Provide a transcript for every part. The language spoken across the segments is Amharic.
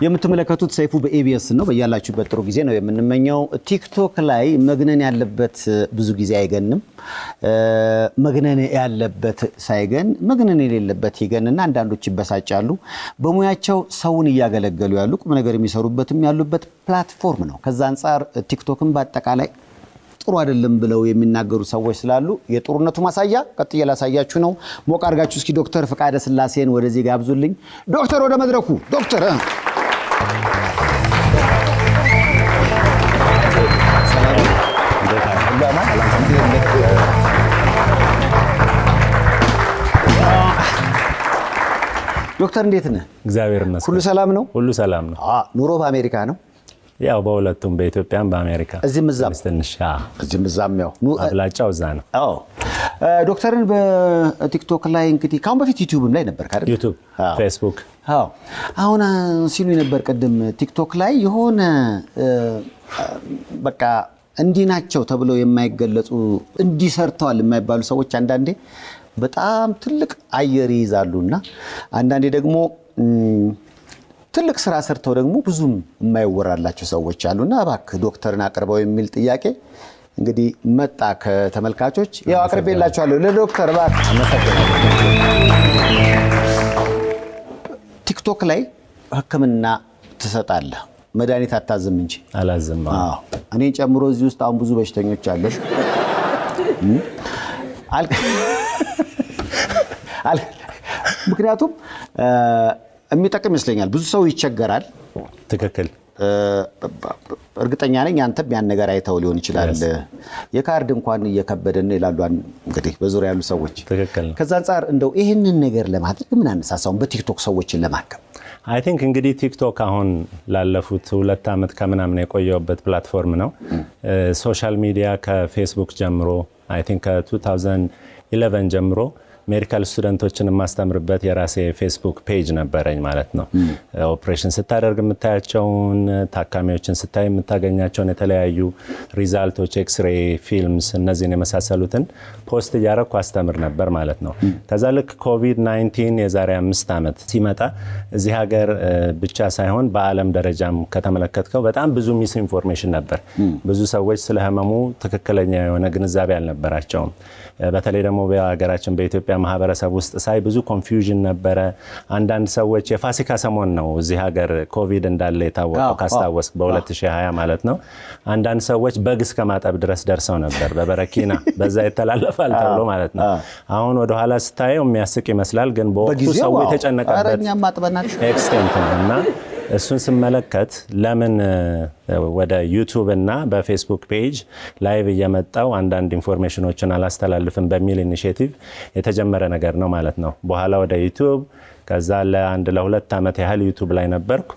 የምትመለከቱት ሰይፉ በኤቢኤስ ነው በያላችሁበት ጥሩ ጊዜ ነው የምንመኘው ቲክቶክ ላይ መግነን ያለበት ብዙ ጊዜ አይገንም መግነን ያለበት ሳይገን መግነን የሌለበት ይገንና አንዳንዶች ይበሳጫሉ በሙያቸው ሰውን ያገለገሉ ያሉ ቁም ነገር የሚሰሩበትም ያሉበት ፕላትፎርም ነው ከዛ አንፃር ቲክቶክን በአጠቃላይ ጥሩ አይደለም ብለው የሚናገሩ ሰዎች ስላሉ የጥሩነቱ ማሳያ ቀጥዬ ላሳያችሁ ነው ሞቅ አርጋችሁ እስኪ ዶክተር ፍቃደ ስላሴን ወደዚህ ጋብዙልኝ ዶክተር ወደ መድረኩ ዶክተር ዶክተር እንዴት ነህ እግዚአብሔር ይመስገን ሁሉ ሰላም ነው ሁሉ ሰላም ነው ኑሮ በአሜሪካ ነው ያው በሁለቱም በኢትዮጵያም በአሜሪካ እዚህም እዛም ያው አብላጫው እዛ ነው አዎ ዶክተርን በቲክቶክ ላይ እንግዲህ ካሁን በፊት ዩቲዩብም ላይ ነበር አይደል ዩቲዩብ ፌስቡክ አዎ አሁን ሲሉ ነበር ቀደም ቲክቶክ ላይ የሆነ በቃ እንዲናቸው ተብለው የማይገለጹ እንዲሰርተዋል የማይባሉ ሰዎች አንዳንዴ በጣም ትልቅ አየር ይዛሉና አንዳንዴ ደግሞ ትልቅ ስራ ሰርተው ደግሞ ብዙም የማይወራላቸው ሰዎች አሉና አባክ ዶክተርን አቅርበው የሚል ጥያቄ እንግዲህ መጣ ከተመልካቾች ያው አቅርቤላችኋለሁ ለዶክተር ባክ አመሰግናለሁ ቲክቶክ ላይ ህክምና ትሰጣለህ መድኃኒት አታዝም እንጂ አላዝም እኔ ጨምሮ እዚህ ውስጥ አሁን ብዙ በሽተኞች አሉ ምክንያቱም የሚጠቅም ይመስለኛል ብዙ ሰው ይቸገራል ትክክል እርግጠኛ ነኝ አንተም ያን ነገር አይተው ሊሆን ይችላል የካርድ እንኳን እየከበደን ይላሉ እንግዲህ በዙሪያ ያሉ ሰዎች ትክክል ከዛ አንፃር እንደው ይሄንን ነገር ለማድረግ ምን አነሳሳው በቲክቶክ ሰዎችን ለማከም I think እንግዲህ ቲክቶክ አሁን ላለፉት 2 አመት ከምናምን የቆየውበት ፕላትፎርም ነው ሶሻል ሚዲያ ከፌስቡክ ጀምሮ I think ከ2011 ጀምሮ ሜዲካል ስቱደንቶችን ማስተምርበት የራሴ ፌስቡክ ፔጅ ነበረኝ ማለት ነው ኦፕሬሽን ስታደርግ የምታያቸውን ታካሚዎችን ስታይ የምታገኛቸውን የተለያዩ ሪዛልቶች ኤክስሬይ ፊልምስ እነዚህን የመሳሰሉትን ፖስት ያረኩ አስተምር ነበር ማለት ነው ከዛ ልክ ኮቪድ-19 የዛሬ 5 አመት ሲመጣ እዚህ ሀገር ብቻ ሳይሆን በአለም ደረጃም ከተመለከተው በጣም ብዙ ሚስ ኢንፎርሜሽን ነበር ብዙ ሰዎች ስለ ህመሙ ትክክለኛ የሆነ ግንዛቤ አልነበራቸውም በተለይ ደግሞ በሀገራችን በኢትዮጵያ ማህበረሰብ ውስጥ ሳይ ብዙ ኮንፊውዥን ነበረ አንዳንድ ሰዎች የፋሲካ ሰሞን ነው እዚህ ሀገር ኮቪድ እንዳለ የታወቀው ካስታወስ በ2020 ማለት ነው አንዳንድ ሰዎች በግስ ከማጠብ ድረስ ደርሰው ነበር በበረኪና በዛ የተላለፋል ተብሎ ማለት ነው አሁን ወደ ኋላ ስታየው የሚያስቅ ይመስላል ግን በወቅቱ ሰው የተጨነቀበት ኤክስቴንት ነውና እሱን ስመለከት ለምን ወደ ዩቲዩብ እና በፌስቡክ ፔጅ ላይቭ እየመጣው አንዳንድ ኢንፎርሜሽኖችን አላስተላልፍም በሚል ኢኒሺዬቲቭ የተጀመረ ነገር ነው ማለት ነው በኋላ ወደ ዩቲዩብ ከዛ ለ2 አመት ያህል ዩቲዩብ ላይ ነበርኩ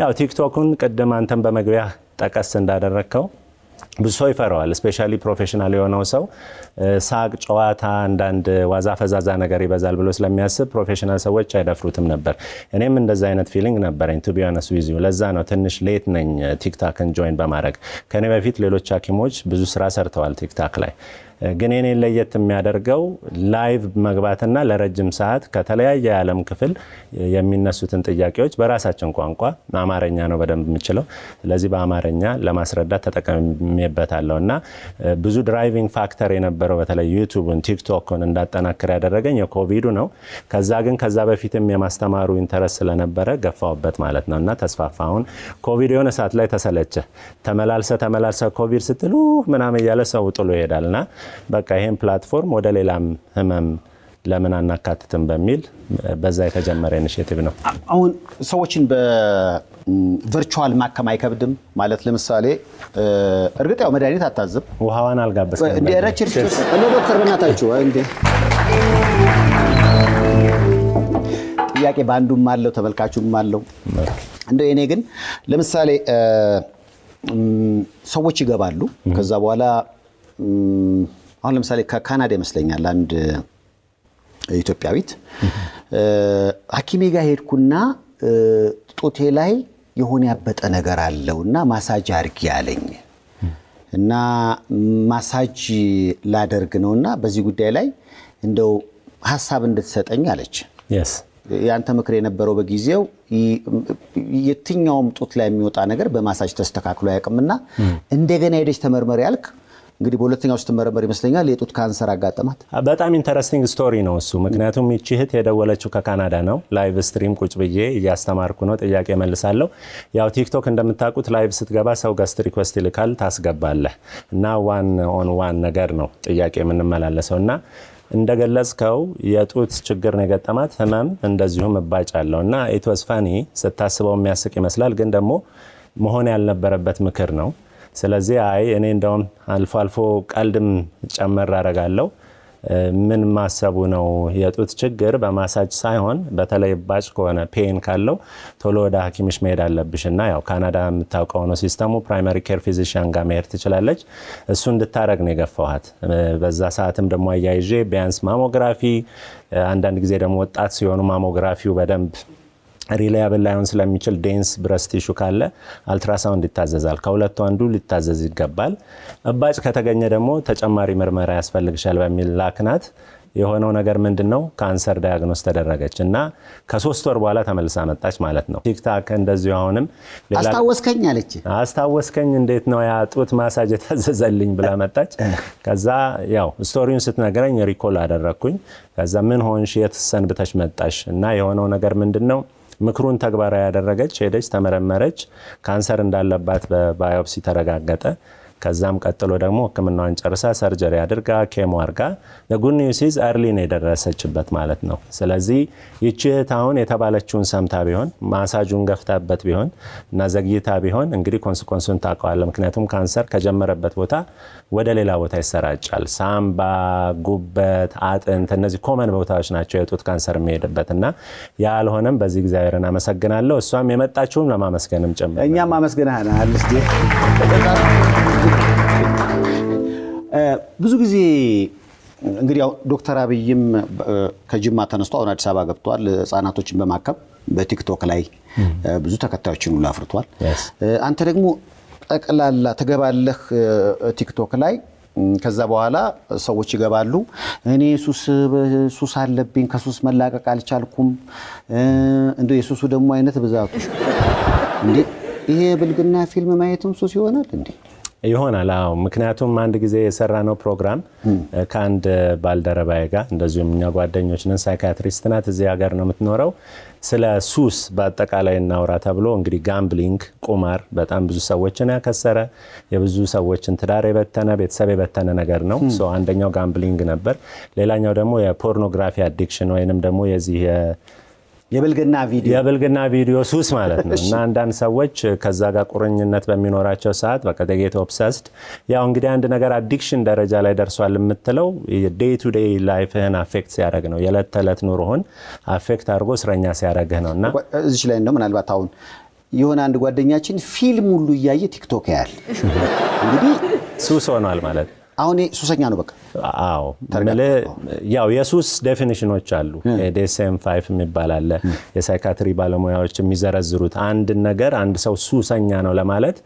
ያው ቲክቶክን ቀደም አንተም በመግቢያ ጠቀስ እንዳደረከው ብዙ ሰው ይፈራዋል ስፔሻሊ ፕሮፌሽናል የሆነው ሰው ሳቅ ጨዋታ አንዳንድ ዋዛ ፈዛዛ ነገር ይበዛል ብሎ ስለሚያስብ ፕሮፌሽናል ሰዎች አይደፍሩትም ነበር እኔም እንደዛ አይነት ፊሊንግ ነበርኝ ቱ ቢ ኦነስት ዊዝ ዩ ለዛ ነው ትንሽ ሌት ነኝ ቲክቶክን ጆይን በማድረግ ከኔ በፊት ሌሎች ሐኪሞች ብዙ ስራ ሰርተዋል ቲክቶክ ላይ ግን እኔ ለየት የሚያደርገው ላይቭ መግባትና ለረጅም ሰዓት ከተለያየ ዓለም ክፍል የሚነሱትን ጥያቄዎች በራሳችን ቋንቋ አማርኛ ነው በደንብ የምችለው ስለዚህ በአማርኛ ለማስረዳት ተጠቅሜበታለሁና ብዙ ድራይቪንግ ፋክተር የነበረው በተለይ ዩቲዩብን ቲክቶክን እንዳጠናክር ያደረገኝ የኮቪዱ ነው ከዛ በፊትም የማስተማሩ ኢንተረስት ስለነበረ ገፋውበት ማለት ነውና ተስፋፋውን ኮቪድ የሆነ ሰዓት ላይ ተሰለቸ ተመላልሰ ኮቪድ ስትሉ ምናምን ያለ ሰው ጥሎ ይሄዳልና በቃ ይሄን ፕላትፎርም ወደ ሌላም ህመም ለምን አናካትተም በሚል በዛ የተጀመረ ኢኒሺዬቲቭ ነው አሁን ሰዎችን በቨርቹዋል ማከም አይከብድም ማለት ለምሳሌ እርግጥ ያው መድኃኒት አታዝብ ውሃዋን አልጋበስከም እንደ ሪሰርች ዶክተር በእናታችሁ እንዴ ጥያቄ ባንዱም አለው ተመልካቹም አለው እንደ እኔ ግን ለምሳሌ ሰዎች ይገባሉ ከዛ በኋላ አሁን ለምሳሌ ከካናዳ ይመስለኛል አንድ ኢትዮጵያዊት ሐኪሜ ጋር ሄድኩና ጡቴ ላይ የሆነ ያበጠ ነገር አለውና ማሳጅ አርጊ ያለኝ እና ማሳጅ ላደርግ ነውና በዚህ ጉዳይ ላይ እንደው ሐሳብ እንድትሰጠኝ አለች yes ያንተ ምክር የነበረው በጊዜው የትኛውም ጡት ላይ የሚወጣ ነገር በማሳጅ ተስተካክሎ ያቀምና እንደገና ሄደሽ ተመርመሪ ያልክ እንግዲህ በሁለተኛው ስትመረመር ይመስለኛል የጡት ካንሰር አጋጠማት በጣም ኢንተረስቲንግ ስቶሪ ነው እሱ ምክንያቱም እቺ እህት የደወለችው ከካናዳ ነው ላይቭ ስትሪም ቁጭ ብዬ እያስተማርኩ ነው ጥያቄ መልሳለሁ ያው ቲክቶክ እንደምታውቁት ላይቭ ስትገባ ሰው ገስት ሪኩዌስት ይልካል ታስገባለህ እና ዋን ኦን ዋን ነገር ነው ጥያቄ የምንመላለሰውና እንደገለጽከው የጡት ችግር ነው የገጠማት ህመም እንደዚሁም እባጭ አለውና ኢት ዋዝ ፋኒ ስታስበው የሚያስቅ ይመስላል ግን ደግሞ መሆን ያልነበረበት ምክር ነው ስለዚህ አይ እኔ እንደውም አልፎ አልፎ ቀልድም ጨመር አረጋለሁ ምን ማሰቡ ነው የጡት ችግር በማሳጅ ሳይሆን በተለይ ባጭ ከሆነ ፔን ካለው ቶሎ ወደ ሐኪምሽ መሄድ አለብሽና ያው ካናዳ የምታውቀው ነው ሲስተሙ ፕራይመሪ ኬር ፊዚሺያን ጋር መሄድ ትችላለች እሱ እንድታረግ ነው የገፋዋት በዛ ሰዓትም ደግሞ አያይዤ ቢያንስ ማሞግራፊ አንዳንድ ጊዜ ደግሞ ወጣት ሲሆኑ ማሞግራፊው በደንብ ሪላያብል ላይሆን ስለሚችል ዴንስ ብረስት ቲሹ ካለ አልትራሳውንድ ይታዘዛል ከሁለቱ አንዱ ሊታዘዝ ይገባል እባጭ ከተገኘ ደግሞ ተጨማሪ ምርመራ ያስፈልግሻል በሚል ላክናት የሆነው ነገር ምንድነው ካንሰር ዳያግኖስ ተደረገችና ከ3 ወር በኋላ ተመልሳ መጣች ማለት ነው ቲክታክ እንደዚሁ አሁንም አስታወስከኝ አለች አስታወስከኝ እንዴት ነው ያ ጡት ማሳጅ ተዘዘልኝ ብላ መጣች ከዛ ያው ስቶሪውን ስትነግረኝ ሪኮል አደረኩኝ ከዛ ምን ሆንሽ የተሰንብተሽ መጣሽ እና የሆነው ነገር ምንድነው ምክሩን ተግባራዊ ያደረገች ሄደች ተመረመረች ካንሰር እንዳለባት በባዮፕሲ ተረጋገጠ ከዛም ቀጥሎ ደግሞ ህክምናዋን ጨርሳ ሰርጀሪ አድርጋ ኬሞ አርጋ the good news is early ነው የደረሰችበት ማለት ነው ስለዚህ ይቺ ታውን የተባለችውን ሰምታ ቢሆን ማሳጁን ገፍታበት ቢሆን እና ዘግይታ ቢሆን እንግዲህ ኮንሲኩዌንሱን ታውቃለህ ምክንያቱም ካንሰር ከጀመረበት ቦታ ወደ ሌላ ቦታ ይሰራጫል ሳምባ ጉበት አጥንት እነዚህ ኮመን ቦታዎች ናቸው የጡት ካንሰር የሚሄድበትና ያልሆነም በዚህ እግዚአብሔርን አመሰግናለሁ እሷም የመጣችውም ለማመስገንም ጨምሮ እኛም አመስግናናል እስቲ ብዙ ጊዜ እንግዲህ ያው ዶክተር አብይም ከጅማ ተነስቶ አሁን አዲስ አበባ ገብቷል ህፃናቶችን በማከም በቲክቶክ ላይ ብዙ ተከታዮችን ሁሉ አፍርቷል አንተ ደግሞ ጠቅላላ ተገባለህ ቲክቶክ ላይ ከዛ በኋላ ሰዎች ይገባሉ እኔ ሱስ አለብኝ ከሱስ መላቀቅ አልቻልኩም እንዴ የሱሱ ደግሞ አይነት ብዛቱ እንዴ ይሄ ብልግና ፊልም ማየትም ሱስ ይሆናል እንዴ ይሆናል አው ምክንያቱም አንድ ጊዜ የሰራነው ፕሮግራም ካንድ ባልደረባዬ ጋር እንደዚሁም እኛ ጓደኞች ነን ሳይካትሪስት ናት እዚህ ሀገር ነው የምትኖረው ስለ ሱስ በአጠቃላይ እናውራ ተብሎ እንግዲህ ጋምብሊንግ ቁማር በጣም ብዙ ሰዎችን ያከሰረ የብዙ ሰዎችን ትዳር የበተነ ቤተሰብ የበተነ ነገር ነው ሶ አንደኛው ጋምብሊንግ ነበር ሌላኛው ደግሞ የፖርኖግራፊ አዲክሽን ወይንም ደግሞ የዚህ የብልግና ቪዲዮ ሱስ ማለት ነው እና አንዳንድ ሰዎች ከዛ ጋር ቁርኝነት በሚኖራቸው ሰዓት በቃ ጌት ኦብሰስድ ያው እንግዲህ አንድ ነገር አዲክሽን ደረጃ ላይ ደርሷል የምትለው ዴይ ቱ ዴይ ላይፍህን አፌክት ሲያደርግ ነው የዕለት ተዕለት ኑሮህን አፌክት አድርጎ እስረኛ ሲያደርግህ ነውና እዚህ ላይ እንደው ምናልባት አሁን የሆነ አንድ ጓደኛችን ፊልም ሁሉ ያየ ቲክቶክ ያያል እንግዲህ ሱስ ሆኗል ማለት አሁን ሱሰኛ ነው በቃ አዎ ያው የሱስ ዴፊኒሽኖች አሉ DSM-5 የሚባል የሳይካትሪ ባለሙያዎች የሚዘረዝሩት አንድ ነገር አንድ ሰው ሱሰኛ ነው ለማለት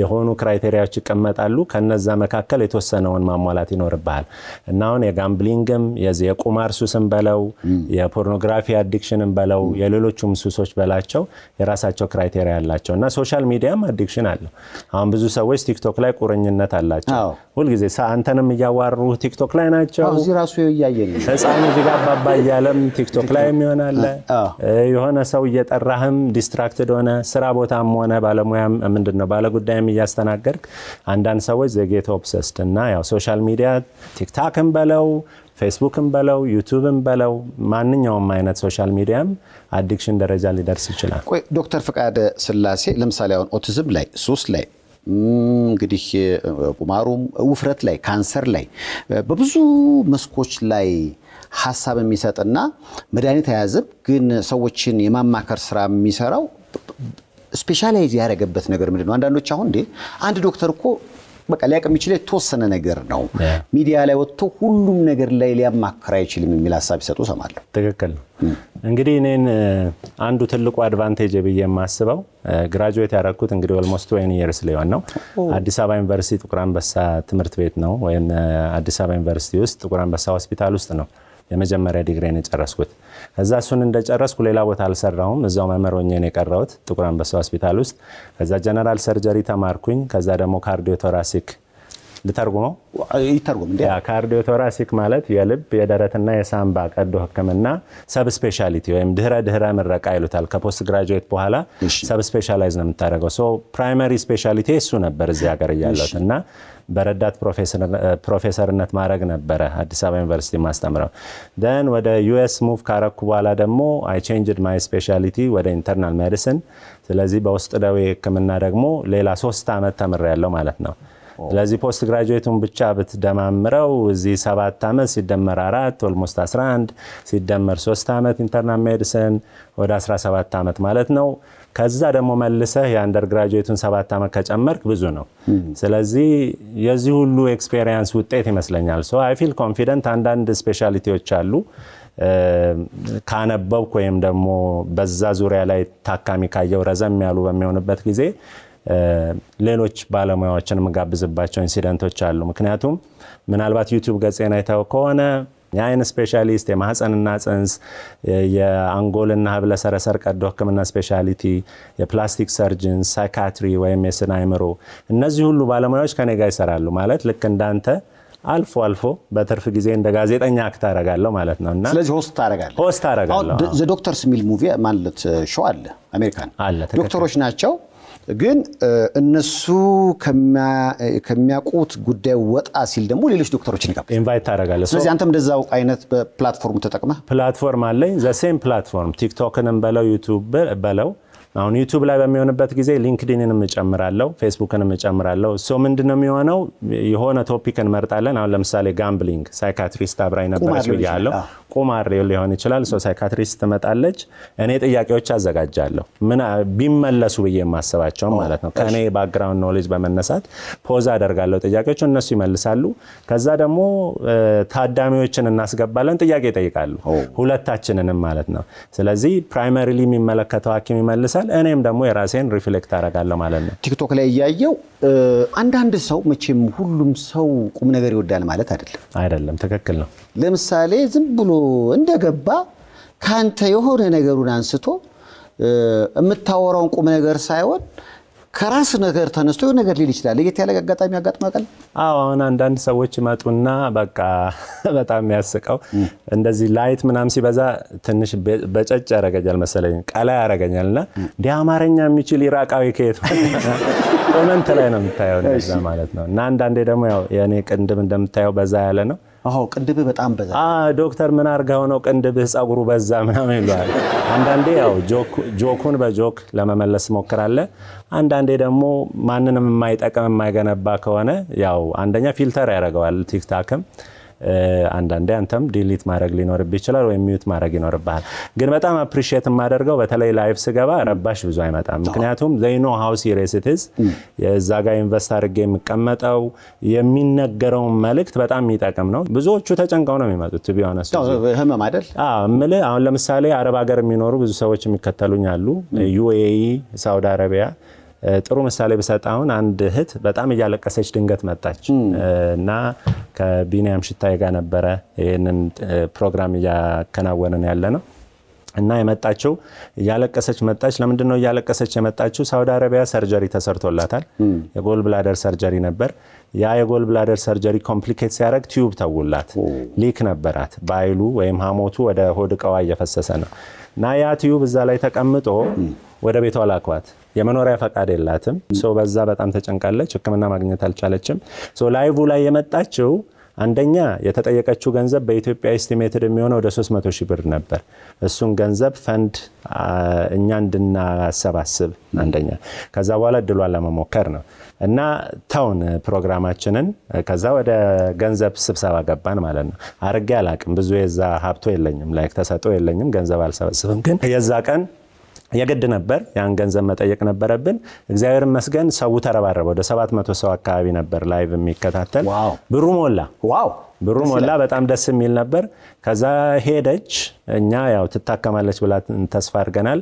የሆኑ ክራይቴሪያዎች ይቀመጣሉ ከነዛ መካከል የተወሰነውን ማሟላት ይኖርባል እና አሁን የጋምብሊንግም የቁማር ሱስም በለው የፖርኖግራፊ አዲክሽንም በለው የሌሎችም ሱሶች በላቸው የራሳቸው ክራይቴሪያ አላቸው እና ሶሻል ሚዲያም አዲክሽን አለ አሁን ብዙ ሰዎች ቲክቶክ ላይ ቁርኝነት አላቸው ሁሉ ጊዜ አንተንም ያዋሩ ቲክቶክ ላይ ናቸው እዚህ ራሱ ያያየን ህፃኑ እዚህ ጋር ባባ ያለም ቲክቶክ ላይ የሚሆናል የሆነ ሰው እየጠራህም ዲስትራክትድ ሆነ ስራ ቦታም ሆነ ባለሙያም ምንድነው ባለጉዳይም እያስተናገርክ አንዳንድ ሰዎች ዘጌት ኦብሰስድ እና ያው ሶሻል ሚዲያ ቲክታክም በለው ፌስቡክም በለው ዩቲዩብም በለው ማንኛውም አይነት ሶሻል ሚዲያም አዲክሽን ደረጃ ሊደርስ ይችላል ቆይ ዶክተር ፍቃደ ስላሴ ለምሳሌ አሁን ኦቲዝም ላይ ሱስ ላይ እንግዲህ ቁማሩም ውፍረት ላይ ካንሰር ላይ በብዙ መስኮች ላይ ሐሳብ የሚሰጥና መድኃኒት ያያዝብ ግን ሰዎችን የማማከር ስራ የሚሰራው ስፔሻላይዝ ያደረገበት ነገር ምንድነው አንዳንዶች አሁን እንዴ አንድ ዶክተር እኮ በቃ ሊያቀም ይችላል ተወሰነ ነገር ነው ሚዲያ ላይ ወጥቶ ሁሉም ነገር ላይ ሊያማክራ ይችላል የሚል ሐሳብ ይሰጡ ሰማለሁ ትክክል እንግዲህ እኔን አንዱ ትልቁ አድቫንቴጅ ብዬ የማስበው ግራጁዌት ያደረኩት እንግዲህ almost 20 years ሊሆን ነው አዲስ አበባ ዩኒቨርሲቲ ጥቁር አንበሳ ትምህርት ቤት ነው ወይም አዲስ አበባ ዩኒቨርሲቲ ውስጥ ጥቁር አንበሳ ሆስፒታል ውስጥ ነው የመጀመሪያ ዲግሪን የጨረስኩት ከዛ እሱን እንደጨረስኩ ሌላ ቦታ አልሰራሁም እዛው መመር ሆኜ ነው የቀረሁት ጥቁር አንበሳ ሆስፒታል ውስጥ ከዛ ጀነራል ሰርጀሪ ተማርኩኝ ከዛ ደግሞ ካርዲዮቶራሲክ ልተርጉመው ይተርጉም እንዴ ካርዲዮቶራሲክ ማለት የልብ የደረትና የሳምባ ቀዶ ህክምና ሰብ ስፔሻሊቲ ወይም ድህረ ምረቃ ይሉታል ከፖስት ግራጁዌት በኋላ ሰብ ስፔሻላይዝ ነው የምታደርገው ሶ ፕራይመሪ ስፔሻሊቲ እሱ ነበር እዚህ ሀገር ያለውት እና በረዳት ፕሮፌሰርነት ማድረግ ነበር አዲስ አበባ ዩኒቨርሲቲ ማስተምረው then ወደ ዩኤስ ሙቭ ካረኩ በኋላ ደግሞ I changed my specialty ወደ ኢንተርናል ሜዲሲን ስለዚህ በውስጥ ደዌ ህክምና ደግሞ ሌላ 3 አመት ተምሬያለሁ ማለት ነው ስለዚህ ፖስት ግራጁዌቱን ብቻ ብትደማምረው እዚህ 7 አመት ሲደመር 4 ኦልሞስት 11 ሲደመር 3 አመት ኢንተርናል ሜዲሲን ወደ 17 አመት ማለት ነው ከዛ ደግሞ መልሰህ የአንደር ግራጁዌቱን 7 አመት ከጨመርክ ብዙ ነው ስለዚህ የዚህ ሁሉ ኤክስፒሪየንስ ውጤት ይመስለኛል ሶ I feel confident አንዳንድ ስፔሻሊቲዎች አሉ ካነበብኩ ወይም ደግሞ በዛ ዙሪያ ላይ ታካሚ ካየው ረዘም ያሉ በሚሆንበት ጊዜ ሌሎች ባለሙያዎችን መጋብዝባቸው ኢንሲደንቶች አሉ ምክንያቱም ምናልባት ዩቲዩብ ገጽና አይተው ከሆነ የአይን ስፔሻሊስት የማህፀንና ጽንስ የአንጎልና ህብለ ሰረሰር ቀዶ ህክምና ስፔሻሊቲ የፕላስቲክ ሰርጅን ሳይካትሪ ወይም የስነ አእምሮ እነዚህ ሁሉ ባለሙያዎች ከኔ ጋር ይሰራሉ ማለት ልክ እንዳንተ አልፎ በትርፍ ጊዜ እንደ ጋዜጠኛ አክት አደርጋለሁ ማለት ነውና ስለዚህ ሆስት አደርጋለሁ ዘ ዶክተርስ ሚል ሙቪ ማለት ሾው አለ አሜሪካን ዶክተሮች ናቸው ግን እነሱ ከሚያውቁት ጉዳይ ወጣ ሲል ደግሞ ሌሎች ዶክተሮችን ይጋብዛሉ ኢንቫይት ታደርጋለህ ስለዚህ አንተም እንደዛው አይነት በፕላትፎርም ተጠቅመህ ፕላትፎርም አለኝ ዘ ሴም ፕላትፎርም ቲክቶክንም በለው ዩቲዩብ በለው አሁን ዩቲዩብ ላይ በሚሆንበት ጊዜ ሊንክድኢንንም እጨምራለሁ ፌስቡክንም እጨምራለሁ ሶ ምንድነው የሚሆነው የሆነ ቶፒክ እንመርጣለን አሁን ለምሳሌ ጋምብሊንግ ሳይካትሪስት አብራይ ነበርሽ ብያለሁ ቁማር ሊሆን ይችላል ሶ ሳይካትሪስት ትመጣለች እኔ ጥያቄዎች አዘጋጃለሁ ምን ቢመለሱ በየማሰባቸው ማለት ነው ከኔ ባክግራውንድ ኖሌጅ በመነሳት ፖዝ አደርጋለሁ ጥያቄዎች እነሱ ይመልሳሉ ከዛ ደግሞ ታዳሚዎችን እናስገባለን ጥያቄ ይጠይቃሉ ሁለታችንንም ማለት ነው ስለዚህ ፕራይመሪሊ የሚመለከተው ሐኪም ይመልሳል እኔም ደግሞ የራሴን ሪፍሌክት አደርጋለሁ ማለት ነው ቲክቶክ ላይ ያያየው አንዳንድ ሰው መቼም ሁሉም ሰው ቁም ነገር ይወዳል ማለት አይደለም ትክክል ነው ለምሳሌ ዝም ብሎ እንደገባ ካንተ የሆነ ነገሩን አንስቶ የምታወራውን ቁም ነገር ሳይሆን ከራስ ነገር ተነስቶ የሆነ ነገር ሊል ይችላል ለየት ያለ አጋጣሚ ያጋጥማል አሁን አንዳንድ ሰዎች ይመጡና በቃ በጣም ያስቀው እንደዚህ ላይት ምናም ሲበዛ ትንሽ በጨጭ ያረጋጃል መሰለኝ ቀላ ያረጋኛልና ዲያማረኛ የሚችል ኢራቃዊ ከየት ኮሜንት ላይ ነው የምታየው እንደዛ ማለት ነው እና አንዳንዴ ደግሞ ያው የኔ ቅንድብ እንደምታየው በዛ ያለ ነው ቅንድብህ በጣም በዛ ዶክተር ምን አርጋው ነው ቅንድብህ ጻጉሩ በዛ ምናምን ይላል አንዳንዴ ያው ጆኩን በጆክ ለመመለስ ሞክራለ አንዳንዴ ደግሞ ማንንም የማይጠቅም የማይገነባ ከሆነ ያው አንደኛ ፊልተር ያደርጋል ቲክታክም አንዳንዴ አንተም ዲሊት ማድረግ ሊኖርብህ ይችላል ወይ ሚውት ማድረግ ይኖርብሃል ግን በጣም አፕሪሺየት ማደርገው በተለይ ላይቭ ስገባ ረባሽ ብዙ አይመጣም ምክንያቱም they know how serious it is የዛ ጋር ኢንቨስት አድርጌ የምቀመጠው የሚነገረው መልእክት በጣም የሚጠቅም ነው ብዙዎቹ ተጨንቀው ነው የሚመጡት to be honest ህመም አይደል ምለ አሁን ለምሳሌ አረብ ሀገር የሚኖሩ ብዙ ሰዎች የሚከተሉኝ አሉ UAE ሳውዲ አረቢያ ጥሩ ምሳሌ በሰጣውን አንድ እህት በጣም ያለቀሰች ድንገት መጣች እና ከቢኒያም ሽታይ ጋር ነበረ ይሄንን ፕሮግራም ያከናወነን ያለ ነው እና የመጣችው ያለቀሰች መጣች ለምንድነው ያለቀሰች የመጣችው ሳውዲ አረቢያ ሰርጀሪ ተሰርቶላታል የጎል ብላደር ሰርጀሪ ነበር ያ የጎል ብላደር ሰርጀሪ ኮምፕሊኬት ሲያደርግ ቲዩብ ተውላት ሊክ ነበራት ባይሉ ወይም ሐሞቱ ወደ ሆድቃዋ እየፈሰሰ ነው እና ያ ቲዩብ እዛ ላይ ተቀምጦ ወደ ቤቷ ላኳት የመኖሪያ ፈቃድ የላትም ሶ በዛ በጣም ተጨንቃለች ህክምና ማግኘት አልቻለችም ሶ ላይቭ ላይ የመጣችው አንደኛ የተጠየቀችው ገንዘብ በኢትዮጵያ ኤስቲሜትድ የሚሆነው ወደ 300,000 ብር ነበር እሱን ገንዘብ ፈንድ እኛ እንድናሰባስብ አንደኛ ከዛ በኋላ ድሏን ለመሞከር ነው እና ታውን ፕሮግራማችንን ከዛ ወደ ገንዘብ ስብሰባ ገባን ማለት ነው አርጌ አላቅም ብዙ የዛ ሀብቶ የለኝም ላይክ ተሰጥቶ የለኝም ገንዘብ አልሰበስብም ግን የዛ ቀን የግድ ነበር ያን ገንዘብ መጠየቅ ነበረብን እግዚአብሔር ይመስገን ሰው ተረባረበ ወደ 700 ሰው አካባቢ ነበር ላይቭ የሚከታተል ብሩ ሞላ በጣም ደስ የሚል ነበር ከዛ ሄደች እኛ ያው ትታከማለች ብላ ተስፋ አድርገናል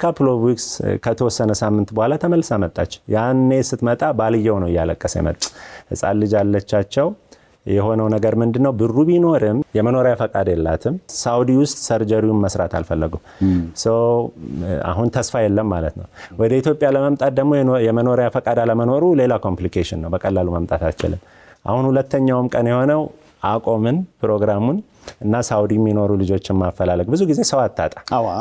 ካፕል ኦፍ ዊክስ ከተወሰነ ሳምንት በኋላ ተመልሳ መጣች ያኔ ስትመጣ ባልየው ነው ያለቀሰ መጣ ህፃን ልጅ አለቻቸው የሆነው ነገር ምንድነው ብሩ ቢኖርም የመኖሪያ ፈቃድ የላትም ሳውዲ ውስጥ ሰርጀሪውን መስራት አልፈለጉም ሶ አሁን ተስፋ የለም ማለት ነው ወደ ኢትዮጵያ ለመምጣት ደግሞ የመኖሪያ ፈቃድ አለመኖሩ ሌላ ኮምፕሊኬሽን ነው በቀላሉ መምጣት አይችልም አሁን ሁለተኛውም ቀን የሆነው አቆምን ፕሮግራሙን እና ሳውዲ የሚኖሩ ልጆችን ማፈላለግ ብዙ ጊዜ ሰው አጣጣ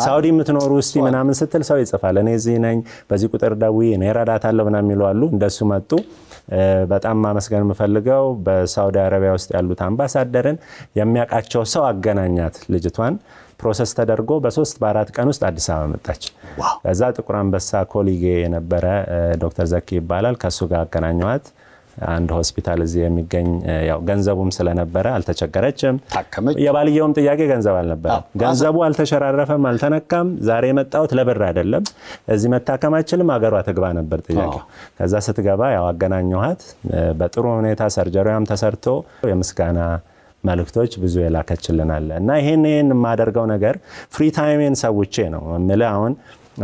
ሳውዲ የምትኖሩ እስቲ ምናምን ስትል ሰው ይጽፋል እኔ እዚህ ነኝ በዚህ ቁጥር ደውዬ እኔ እረዳታለሁ ምናምን ይሏሉ እንደሱ መጡ በጣም ማመስገን የምፈልገው በሳውዲ አረቢያ ውስጥ ያሉት አምባሳደርን የሚያቃቸው ሰው አገናኛት ልጅቷን ፕሮሰስ ተደርጎ በ3 በ4 ቀን ውስጥ አዲስ አበባ መጣች ከዛ ጥቁር አንበሳ ኮሊጌ የነበረ ዶክተር ዘኪ ይባላል ከሱ ጋር አገናኘዋት አንድ ሆስፒታል እዚህ የሚገኝ ያው ገንዘቡም ስለነበረ አልተቸገረችም የባልየውም ጥያቄ ገንዘብ አልነበረ ገንዘቡ አልተሸራረፈም አልተነካም ዛሬ መጣውት ለብር አይደለም እዚህ መታከማችልም አገሯ ተግባ ነበር ጥያቄው ከዛ ስትገባ ያው አገናኘኋት በጥሩ ሁኔታ ሰርጀሪያም ተሰርቶ የምስጋና መልክቶች ብዙ የላከችልናል እና ይሄን ማደርገው ነገር ፍሪ ታይሜን ሰውቼ ነው ማለት አሁን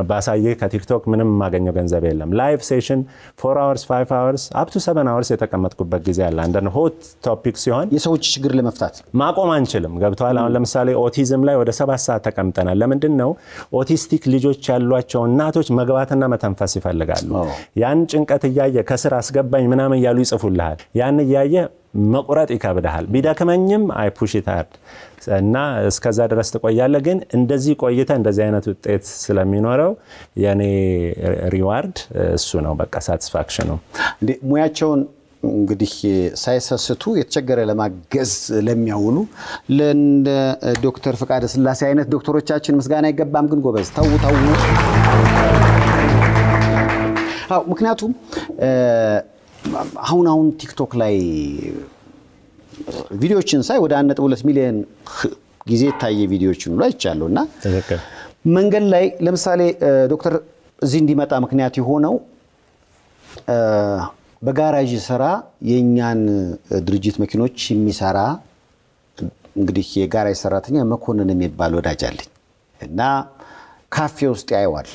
ባሳየ ከቲክቶክ ምንም ማገኘው ገንዘብ የለም ላይቭ ሴሽን 4 hours 5 hours up to 7 hours የተቀመጥኩበት ጊዜ አለ አንደን ሆት ቶፒክ ሲሆን የሰዎች ችግር ለመፍታት ማቆም አንችልም ገብቷል አሁን ለምሳሌ ኦቲዝም ላይ ወደ 7 ሰዓት ተቀምጠናል ለምንድነው ኦቲስቲክ ልጆች ያሏቸው እናቶች መግባትና መተንፈስ ይፈልጋሉ ያን ጭንቀት ያያየ ከስራ አስገባኝ ምናምን ያሉ ይጽፉልሃል ያን ያያየ መቁረጥ ይከብዳል ቢዳከመኝም አይ ፑሽ ኢት ሃርድ እና እስከዛ ድረስ ተቆያለ ግን እንደዚህ ቆይተ እንደዚህ አይነት ውጤት ስለሚኖረው የኔ ሪዋርድ እሱ ነው በቃ ሳቲስፋክሽን ነው እንዴ ሙያቸውን እንግዲህ ሳይሰስቱ የተቸገረ ለማገዝ ለሚያውሉ ለእንደ ዶክተር ፍቃደ ስላሴ አይነት ዶክተሮቻችን ምስጋና ይገባም ግን ጎበዝ ታው ምክንያቱም አሁን ቲክቶክ ላይ ቪዲዮችን ሳይ ወደ 1.2 ሚሊዮን ጊዜ ታየ ቪዲዮችን ላይ ይቻላልና መንገድ ላይ ለምሳሌ ዶክተር እዚህ እንዲመጣ ምክንያት የሆነው በጋራጅ ስራ የኛን ድርጅት መኪኖች የሚሰራ እንግዲህ የጋራጅ ሰራተኛ መኮንን የሚባል ወዳጅ አለኝ እና ካፌ ውስጥ ያይዋል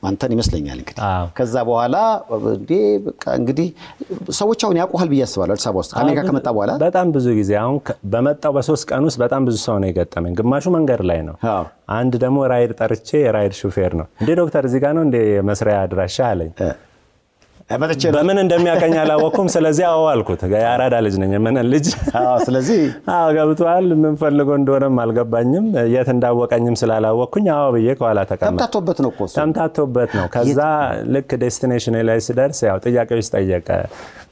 አንተን ይመስለኛል እንግዲህ ከዛ በኋላ በቃ እንግዲህ ሰዎች አሁን ያቆሃል በያስባለው አዲስ አበባ ውስጥ አሜሪካ ከመጣ በኋላ በጣም ብዙ ጊዜ አሁን በመጣው በ3 ቀን ውስጥ በጣም ብዙ ሰው ነው የገጠመኝ ግማሹ መንገድ ላይ ነው አንድ ደግሞ ራይድ ጠርቼ የራይድ ሹፌር ነው እንዴ ዶክተር እዚህ ጋር ነው እንዴ መስሪያ አድራሻ አለኝ በምን እንደሚያቀኝ አላወኩም ስለዚህ አዋልኩት ያራዳ ልጅ ነኝ ምን ልጅ ስለዚህ ገብቷል ምን ፈልገው እንደሆነም አልገባኝም የት እንዳወቀኝም ስላላወኩኝ ብዬ ከኋላ ተምታቶበት ነው ኮስ ተምታቶበት ነው ከዛ ልክ ዴስቲኔሽን ላይ ሲደርስ ያው ጥያቄዎች ጠየቀ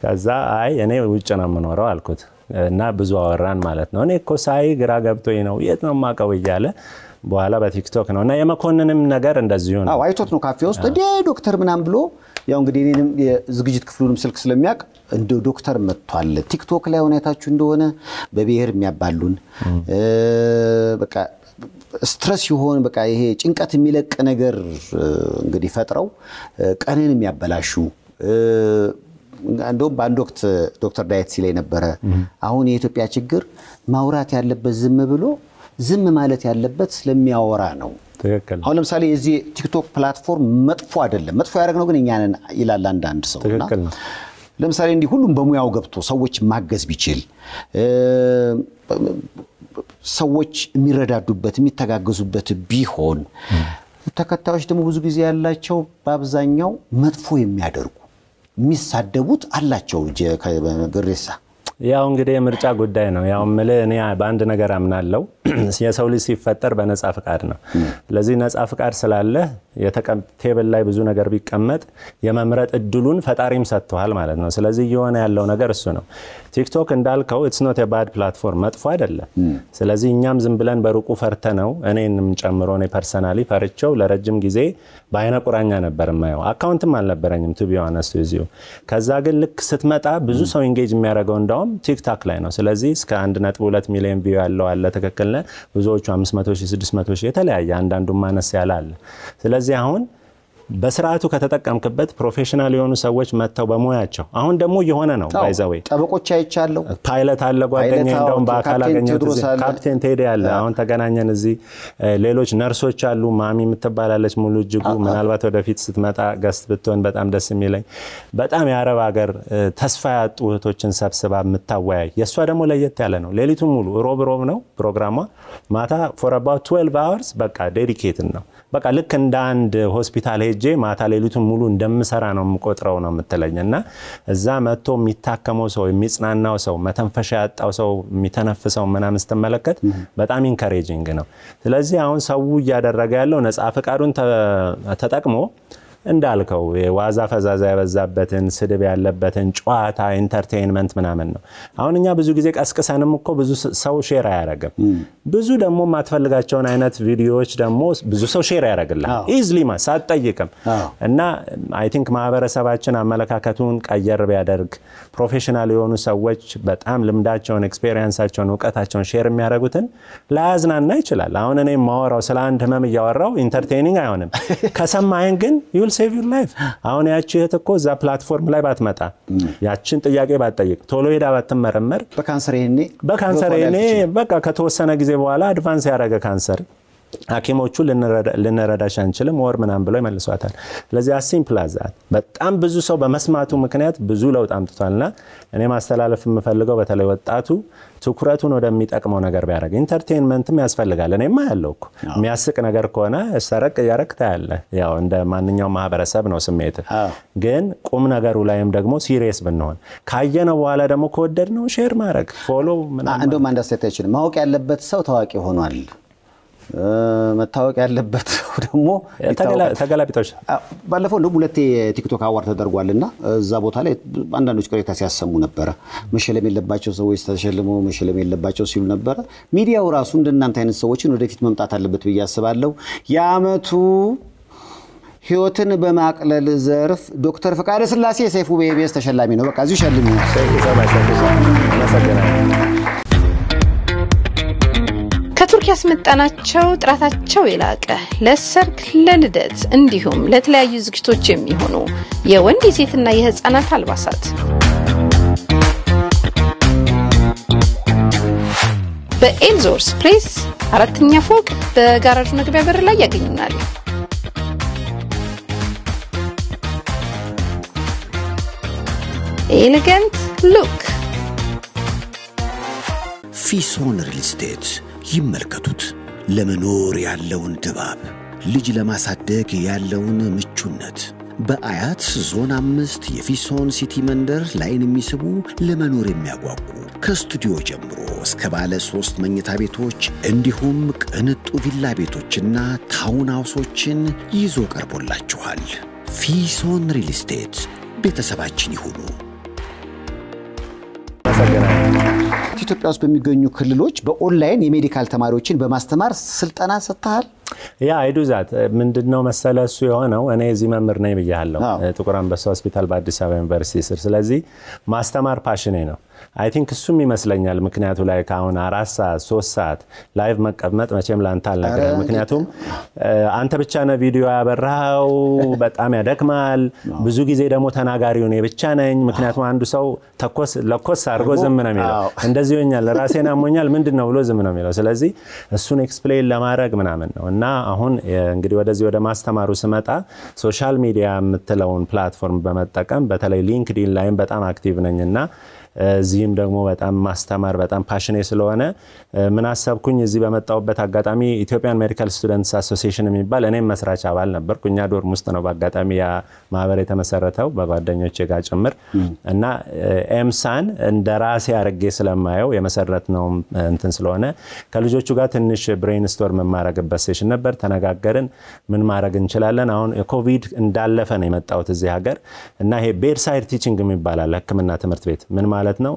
ከዛ አይ እኔ ውጭ ነው የምኖረው አልኩት እና ብዙ አወራን ማለት ነው እኔ እኮ ሳይ ግራ ገብቶኝ ነው የት ነው ማቀው ይያለ በኋላ በቲክቶክ ነውና የመኮንንም ነገር እንደዚሁ ነው አይቶት ነው ካፌ ውስጥ እንደ ዶክተር ምናም ብሎ ያው እንግዲህ እኔንም የዝግጅት ክፍሉንም ስልክ ስለሚያቅ እንደ ዶክተር መጥቷል ቲክቶክ ላይ ሆነታችሁ እንደሆነ በብሔር የሚያባሉን በቃ ስትረስ ይሆን በቃ ይሄ ጭንቀት የሚለቅ ነገር እንግዲህ ፈጥረው ቀንን የሚያበላሹ እንደው ባንድ ወቅት ዶክተር ዳይት ሲለኝ ነበር አሁን የኢትዮጵያ ችግር ማውራት ያለበት ዝም ማለት ያለበት ስለሚያወራ ነው ትክክል አሁን ለምሳሌ እዚህ ቲክቶክ ፕላትፎርም መጥፎ አይደለም መጥፎ ያደረግነው ግን እኛን ይላል አንድ ሰውና ለምሳሌ እንዲህ ሁሉም በሙያው ገብቶ ሰዎች ማገዝ ቢችል ሰዎች የሚረዳዱበት የሚተጋገዙበት ቢሆን ተከታዮች ደግሞ ብዙ ጊዜ ያላቸው በአብዛኛው መጥፎ የሚያደርጉ የሚሳደቡት አላቸው ግሬሳ ያው እንግዲህ የምርጫ ጉዳይ ነው ያው እኔ በአንድ ነገር አምናለሁ የሰው ልጅ ሲፈጠር በነፃ ፍቃድ ነው ለዚህ ነፃ ፍቃድ ስላለ ቴብል ላይ ብዙ ነገር ቢቀመጥ የመምረጥ እድሉን ፈጣሪም ሰጥቷል ማለት ነው ስለዚህ የሆነ ያለው ነገር እሱ ነው ቲክቶክ እንዳልከው it's not a bad platform መጥፎ አይደለም ስለዚህ እኛም ዝም ብለን በሩቁ ፈርተነው እኔንም ጨምሮ እኔ ፐርሰናሊ ፈርቸው ለረጅም ጊዜ ባይነ ቁራኛ ነበር ማየው አካውንትም አልነበረኝም to be honest with you ከዛ ግን ልክ ስትመጣ ብዙ ሰው ኢንጌጅ የሚያደርገው እንደውም ቲክቶክ ላይ ነው ስለዚህ እስከ 1.2 ሚሊዮን ቪው ያለው አለ ተከክለ ብዙዎቹ 500,000 600,000 የተለያየ አንዳንዱ ማነስ ያለ አለ ስለዚህ አሁን በስርዓቱ ከተጠቀምክበት ፕሮፌሽናል የሆኑ ሰዎች መተው በመያቸው አሁን ደግሞ የሆነ ነው ባይዘው ጠበቆች አይቻለው ፓይለት አለ ጓደኛዬ እንደውም በአካል አገኘሁት ካፕቴን ቴዲ አለ አሁን ተገናኘን እዚህ ሌሎች ነርሶች አሉ ማሚ የምትባላለች ሙሉ እጅጉ ምናልባት ወደፊት ስትመጣ ገስት ብትሆን በጣም ደስ የሚለኝ በጣም የአረብ ሀገር ተስፋ ያጡ እህቶችን ሰብስባ የምታወያይ የሷ ደግሞ ለየት ያለ ነው ሌሊቱን ሙሉ ሮብ ነው ፕሮግራሟ ማታ for about 12 hours በቃ ዴዲኬትድ ነው በቃ ልክ እንደ አንድ ሆስፒታል ሄጄ ማታ ሌሊቱን ሙሉ እንደምሰራ ነው የምቆጥረው ነው የምትለኝና እዛ መጥቶ የሚታከመው ሰው የሚጽናናው ሰው መተንፈሻ ያጣው ሰው የሚተነፍሰው ምናምን ስትመለከት በጣም ኢንካሬጂንግ ነው ስለዚህ አሁን ሰው ያደረገ ያለው ነፃ ፈቃዱን ተጠቅሞ እንዳልከው የዋዛ ፈዛዛ ያበዛበትን ስድብ ያለበትን ጨዋታ ኢንተርቴይንመንት ምናምን ነው አሁን እኛ ብዙ ጊዜ ቀስቅሰንም እኮ ብዙ ሰው ሼር ያያረጋም ብዙ ደግሞ ማትፈልጋቸውን አይነት ቪዲዮዎች ደግሞ ብዙ ሰው ሼር ያያረጋል ኢዝሊ ሳትጠይቅም እና አይ ቲንክ ማህበረሰባችን አመለካከቱን ቀየር ቢያደርግ ፕሮፌሽናል የሆኑ ሰዎች በጣም ልምዳቸውን ኤክስፒሪየንሳቸውን ዕውቀታቸውን ሼር የሚያደርጉትን ላያዝናና ይችላል አሁን እኔ ማወራው ስለ አንድ ህመም ያወራው ኢንተርቴይኒንግ አይሆንም ከሰማየን ግን save your life አሁን ያቺ እኮ ዛ ፕላትፎርም ላይ ባትመጣ ያቺን ጥያቄ ባትጠይቅ ቶሎ ሄዳ ባትመረመር በካንሰር እኔ በቃ ከተወሰነ ጊዜ በኋላ አድቫንስ ያደረገ ካንሰር ሐኪሞቹ ልንረዳሽ አንችልም ወር ምናምን ብለው ይመልሷታል ስለዚህ ሲምፕል አዛት በጣም ብዙ ሰው በመስማቱ ምክንያት ብዙ ለውጥ አምጥቷልና እኔ ማስተላለፍ የምፈልገው በተለይ ወጣቱ ትኩረቱን ወደሚጠቅመው ነገር ቢያደርግ ኢንተርቴይንመንትም ያስፈልጋል እኔማ ያለውኩ የሚያስቅ ነገር ከሆነ ሰረቅ ያረክታ ያለ ያው እንደ ማንኛውም ማህበረሰብ ነው ስሜት ግን ቁም ነገሩ ላይም ደግሞ ሲሪየስ ብንሆን ካየነው በኋላ ደግሞ ከወደድነው ሼር ማድረግ ፎሎ ምናምን እንደውም አንደርስታንድ አይችልም ማወቅ ያለበት ሰው ታዋቂ ሆኗል መታወቅ ያለበት ደግሞ ተገላቢጦች ባለፈው ነው ሁለቴ ቲክቶክ አዋርድ ተደርጓልና እዛ ቦታ ላይ አንዳንዶች ቅሬታ ሲያሰሙ ነበር መሸለም የለባቸው ሰዎች ተሸልመው መሸለም የለባቸው ሲሉ ነበር ሚዲያው ራሱ እንደናንተ አይነት ሰዎችን ወደፊት መምጣት አለበት ብዬ አስባለሁ የአመቱ ህይወትን በማቅለል ዘርፍ ዶክተር ፍቃደ ስላሴ ሰይፉ በኢቢኤስ ተሸላሚ ነው በቃ እዚሁ ሸልሙ ከቱርክ ያስመጣናቸው ጥራታቸው የላቀ ለሰርግ ለልደት እንዲሁም ለተለያዩ ዝግጅቶች የሚሆኑ የወንድ የሴትና የህፃናት አልባሳት በኤልዞርስ ፕሌስ አራተኛ ፎቅ በጋራጅ መግቢያ በር ላይ ያገኙናል ኤሌጋንት ሉክ ፊሶን ሪል ስቴት ይመልከቱት ለመኖር ያለውን ድባብ ልጅ ለማሳደግ ያለውን ምቹነት በአያት ዞን 5 የፊሶን ሲቲ መንደር ላይን የሚስቡ ለመኖር የሚያጓጉ ከስቱዲዮ ጀምሮ እስከ ባለ 3 መኝታ ቤቶች እንዲሁም ቅንጡ ቪላ ቤቶችና ታውን ሃውሶችን ይዞ ቀርቦላችኋል ፊሶን ሪል ስቴት ቤተሰባችን ይሁኑ ኢትዮጵያ ውስጥ በሚገኙ ክልሎች በኦንላይን የሜዲካል ተማሪዎችን በማስተማር ስልጠና ሰጥተሃል ያ አይዱዛት ምንድነው መሰለሱ የሆነው እኔ እዚህ መምህር ነኝ ብያለሁ ጥቁር አንበሳ ሆስፒታል በአዲስ አበባ ዩኒቨርሲቲ ስር ስለዚህ ማስተማር ፓሽኔ ነው አይ ቲንክ እሱም ይመስለኛል ምክንያቱ ላይ ካሁን 4 ሰዓት 3 ሰዓት ላይቭ መቀመጥ መቼም ላንተ አልነገርም ምክንያቱም አንተ ብቻ ነው ቪዲዮ ያበራው በጣም ያደክማል ብዙ ጊዜ ደግሞ ተናጋሪው ነው ብቻ ነኝ ምክንያቱም አንዱ ሰው ለኮስ አርጎ ዝም ነው የሚለው እንደዚህ ሆኛል ራሴን አሞኛል ምንድነው ብሎ ዝም ነው የሚለው ስለዚህ እሱን ኤክስፕሌን ለማድረግ ምናምን ነው እና አሁን እንግዲህ ወደዚህ ወደ ማስተማሩ ስመጣ ሶሻል ሚዲያ የምትለውን ፕላትፎርም በመጠቀም በተለይ ሊንክድኢን ላይም በጣም አክቲቭ ነኝና እዚህም ደግሞ በጣም ማስተማር በጣም ፓሽኔ ስለሆነ ምን አሰብኩኝ እዚህ በመጣውበት አጋጣሚ ኢትዮጵያን ሜዲካል ስቱደንትስ አሶሲዬሽን የሚባል እኔም መስራች አባል ነበርኩኛ ዶርም ውስጥ ነው በአጋጣሚ ያ ማህበር የተመሰረተው በጓደኞቼ ጋር ጭምር እና ኤምሳን እንደራሴ አርጌ ስለማየው የመሰረትነው እንትን ስለሆነ ከልጆቹ ጋር ትንሽ ብሬንስቶርም ማረግበት ሴሽን ነበር ተነጋገርን ምን ማረግ እንችላለን አሁን ኮቪድ እንዳለፈ ነው የመጣውት እዚህ ሀገር እና ይሄ ቤድሳይድ ቲቺንግ የሚባል አለ ህክምና ትምህርት ቤት ምን ማለት ነው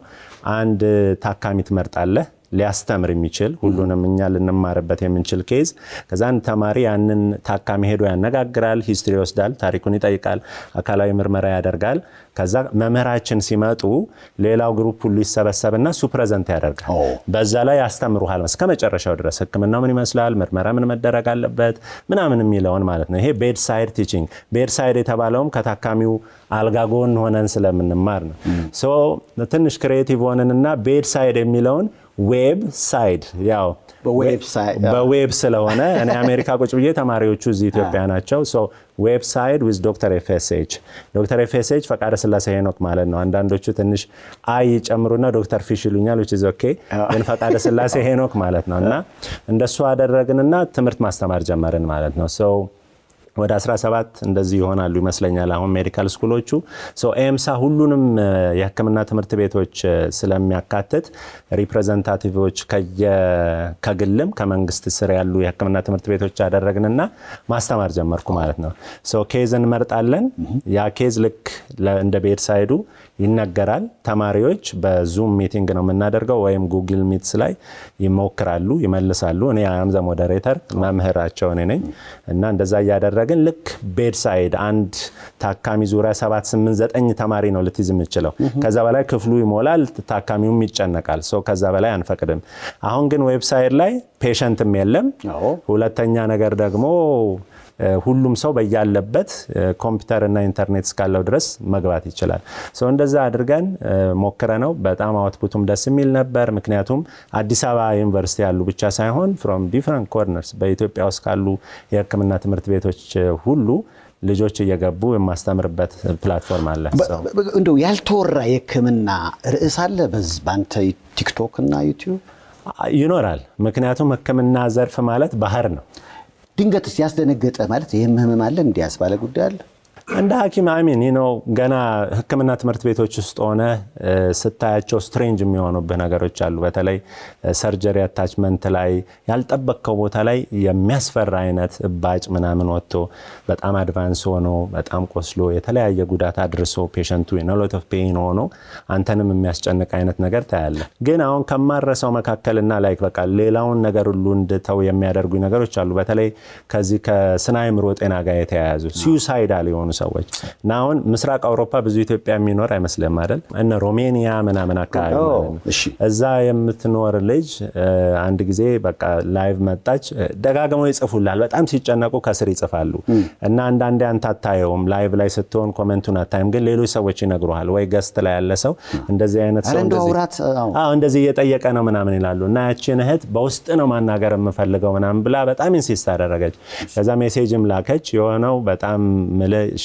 አንድ ታካሚ ትመርጣለህ ሊያስተምር የሚችል ሁሉንም እኛ ልንማርበት የምንችል ኬዝ ከዛን ተማሪ ያንን ታካሚ ሄዶ ያነጋግራል ሂስትሪ ይወስዳል ታሪኩን ይጠይቃል አካላዊ ምርመራ ያደርጋል ከዛ መምህራችን ሲመጡ ሌላው ግሩፕ ሁሉ ይሰበሰብና እሱ ፕሬዘንት ያደርጋል በዛ ላይ ያስተምሩሃል እስከ መጨረሻው ድረስ ህክምናው ምን ይመስላል ምርመራ ምን መደረግ አለበት ምናምን የሚለውን ማለት ነው ይሄ ቤድሳይድ ቲቺንግ ቤድሳይድ የተባለውም ከታካሚው አልጋጎን ሆነን ስለምንማር ነው ሶ ትንሽ ክሬቲቭ ሆነንና ቤድሳይድ የሚለውን ዌብ ሳይድ ያው በዌብ ስለሆነ እኔ አሜሪካ ቁጭ ብዬ ተማሪዎቹ እዚህ ኢትዮጵያ ናቸው ሶ ዌብ ሳይድ with Dr. FSH ዶክተር FSH ፈቃደ ስላሴ ሄኖክ ማለት ነው አንዳንዶቹ ትንሽ አይ ጨምሩና ዶክተር ፊሽ ይሉኛል which is okay ግን ፈቃደ ስላሴ ሄኖክ ማለት ነውና እንደሱ አደረግንና ትምህርት ማስተማር ጀመርን ማለት ነው ሶ ወደ 17 እንደዚህ ይሆናሉ ይመስለኛል አሁን ሜዲካል ስኩሎቹ ሶ ኤምሳ ሁሉንም የህክምና ትምህርት ቤቶች ስለሚያካትት ሪፕሬዘንታቲቮች ከግልም ከመንግስት ስር ያሉ የህክምና ትምህርት ቤቶች አደረግንና ማስተማር ጀመርኩ ማለት ነው ሶ ኬዝን መርጣለን ያ ኬዝ ልክ እንደ ቤድሳይዱ ይነገራል ተማሪዎች በዙም ሚቲንግ ነው የምናደርገው ወይም ጉግል ሚትስ ላይ ይሞክራሉ ይመልሳሉ እኔ አም ዘ ሞዴሬተር መምህራቸው ነኝ እና እንደዛ ያደረግን ልክ ቤድሳይድ አንድ ታካሚ ዙሪያ 7 8 9 ተማሪ ነው ልትይዝ የምትችለው ከዛ በላይ ክፍሉ ይሞላል ታካሚውም ይጨነቃል ሶ ከዛ በላይ አንፈቅድም አሁን ግን ዌብሳይት ላይ ፔሸንትም የለም ሁለተኛ ነገር ደግሞ ሁሉም ሰው በያለበት ኮምፒውተር እና ኢንተርኔት ስካለው ድረስ መግባት ይችላል ሶ እንደዛ አድርገን ሞክረነው በጣም አውትፑቱም ደስ የሚል ነበር ምክንያቱም አዲስ አበባ ዩኒቨርሲቲ ያሉ ብቻ ሳይሆን from different corners በኢትዮጵያ ውስጥ ካሉ የህክምና ትምህርት ቤቶች ሁሉ ልጆች እየገቡ የማስተምርበት ፕላትፎርም አለ እንደው ያልተወራ የህክምና ርዕስ አለ በአንተ ቲክቶክ እና ዩቲዩብ ይኖራል ምክንያቱም ህክምና ዘርፍ ማለት ባህር ነው ድንገት ያስደነገጠ ማለት የህመም አለ እንዲያስ ባለ ጉዳይ አለ እንደ ሐኪም አሚን ገና ህክምና ትምህርት ቤቶች ውስጥ ሆነ ስታያቸው ስትሬንጅ የሚሆኑበት ነገሮች አሉ በተለይ ሰርጀሪ አታችመንት ላይ ያልጠበቀው ቦታ ላይ የሚያስፈራ አይነት ባጭ ምናምን ወጥቶ በጣም አድቫንስ ሆኖ በጣም ቆስሎ የተለያየ ጉዳት አድርሶ ፔሸንቱ in a lot of pain ሆኖ አንተንም የሚያስጨንቅ አይነት ነገር ታያለ ግን አሁን ከማረሰው መካከልና ላይክ በቃ ሌላውን ነገር ሁሉ እንድተው የሚያደርጉ ነገሮች አሉ በተለይ ከዚህ ከስናይምሮ ጤና ጋር የተያያዙ suicidal የሆኑ ሰዎች ናውን ምስራቅ አውሮፓ ብዙ ኢትዮጵያ የሚኖር አይመስልም አይደል እነ ሮማኒያ ምናምን አካባቢ እዛ የምትኖር ልጅ አንድ ጊዜ በቃ ላይቭ መጣች ደጋግመው ይጽፉላል በጣም ሲጨነቁ ከስር ይጽፋሉ እና አንዳንዴ አንተ አታየውም ላይቭ ላይ ስትሆን ኮሜንቱን አታይም ግን ሌሎች ሰዎች ይነግሩሃል ወይ ገስት ላይ ያለ ሰው እንደዚህ አይነት ሰው እንደዚህ እየጠየቀ ነው ምናምን ይላሉ እና ያቺን እህት በውስጥ ነው ማናገር የምፈልገው ምናምን ብላ በጣም ኢንሲስት አደረገች ከዛ ሜሴጅም ላከች የሆነው በጣም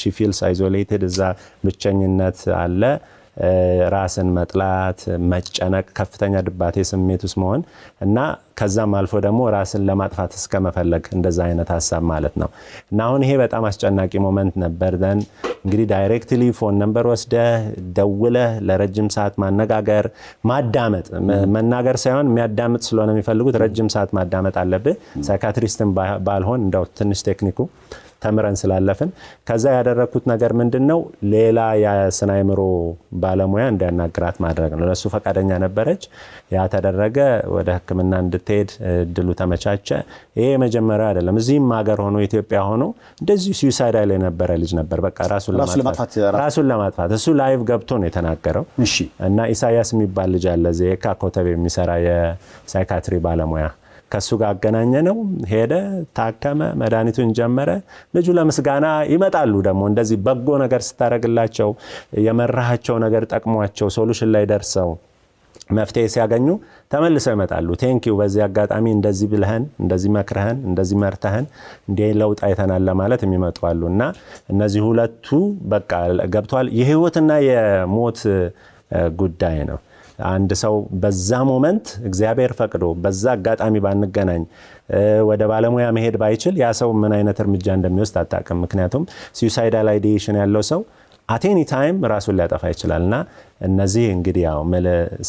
she feels isolated እዛ ብቸኝነት አለ ራስን መጥላት መጨነቅ ከፍተኛ ድባቴ ስሜት ውስጥ መሆን እና ከዛም አልፎ ደግሞ ራስን ለማጥፋት እስከመፈለግ እንደዛ አይነት ሐሳብ ማለት ነው እና አሁን ይሄ በጣም አስጨናቂ ሞመንት ነበር ደን እንግዲህ ዳይሬክትሊ ፎን ነምበር ወስደ ደውለ ለረጅም ሰዓት ማነጋገር ማዳመጥ መናገር ሳይሆን የሚያዳምጥ ስለሆነ የሚፈልጉት ረጅም ሰዓት ማዳመጥ አለበት ሳይካትሪስትም ባልሆን እንደው ትንሽ ቴክኒኩ ተምረን ስላለፈን ከዛ ያደረኩት ነገር ምንድነው ሌላ የስናይምሮ ባለሙያ እንዲያናግራት ማድረግ ነው ለሱ ፈቃደኛ ነበረች ያ ተደረገ ወደ ህክምና እንድትሄድ ድሉ ተመቻቸ ይሄ መጀመሪያ አይደለም እዚህም ሀገር ሆኖ ኢትዮጵያ ሆኖ እንደዚህ suicidal የነበረ ልጅ ነበር በቃ ራሱን ለማጥፋት እሱ ላይቭ ገብቶ ነው የተናገረው እና ኢሳያስ የሚባል ልጅ አለ ዘካ ኮተብ የሚሰራ የሳይካትሪ ባለሙያ ከሱ ጋር አገናኘነው ሄደ ታከመ መድኃኒቱን ጀመረ ልጁ ለምስጋና ይመጣሉ ደግሞ እንደዚህ በጎ ነገር ስታረግላቸው የመራሃቸው ነገር ጠቅሟቸው ሶሉሽን ላይ ደርሰው መፍትሄ ሲያገኙ ተመልሰው ይመጣሉ ቴንኪው በዚህ አጋጣሚ እንደዚህ ብለህን እንደዚህ መክረህን እንደዚህ መርተህን እንዴ ለውጥ አይተናል ለማለት የሚመጣሉና እነዚህ ሁለቱ በቃ ገብቷል የህይወትና የሞት ጉዳይ ነው አንድ ሰው በዛ ሞመንት እግዚአብሔር ፈቅዶ በዛ አጋጣሚ ባንገናኝ ወደ ባለሙያ መሄድ ባይችል ያ ሰው ምን አይነት እርምጃ እንደሚወስድ አጣቀም ምክንያቱም suicidal ideation ያለው ሰው at any time ራሱን ሊያጠፋ ይችላልና እነዚህ እንግዲህ ያው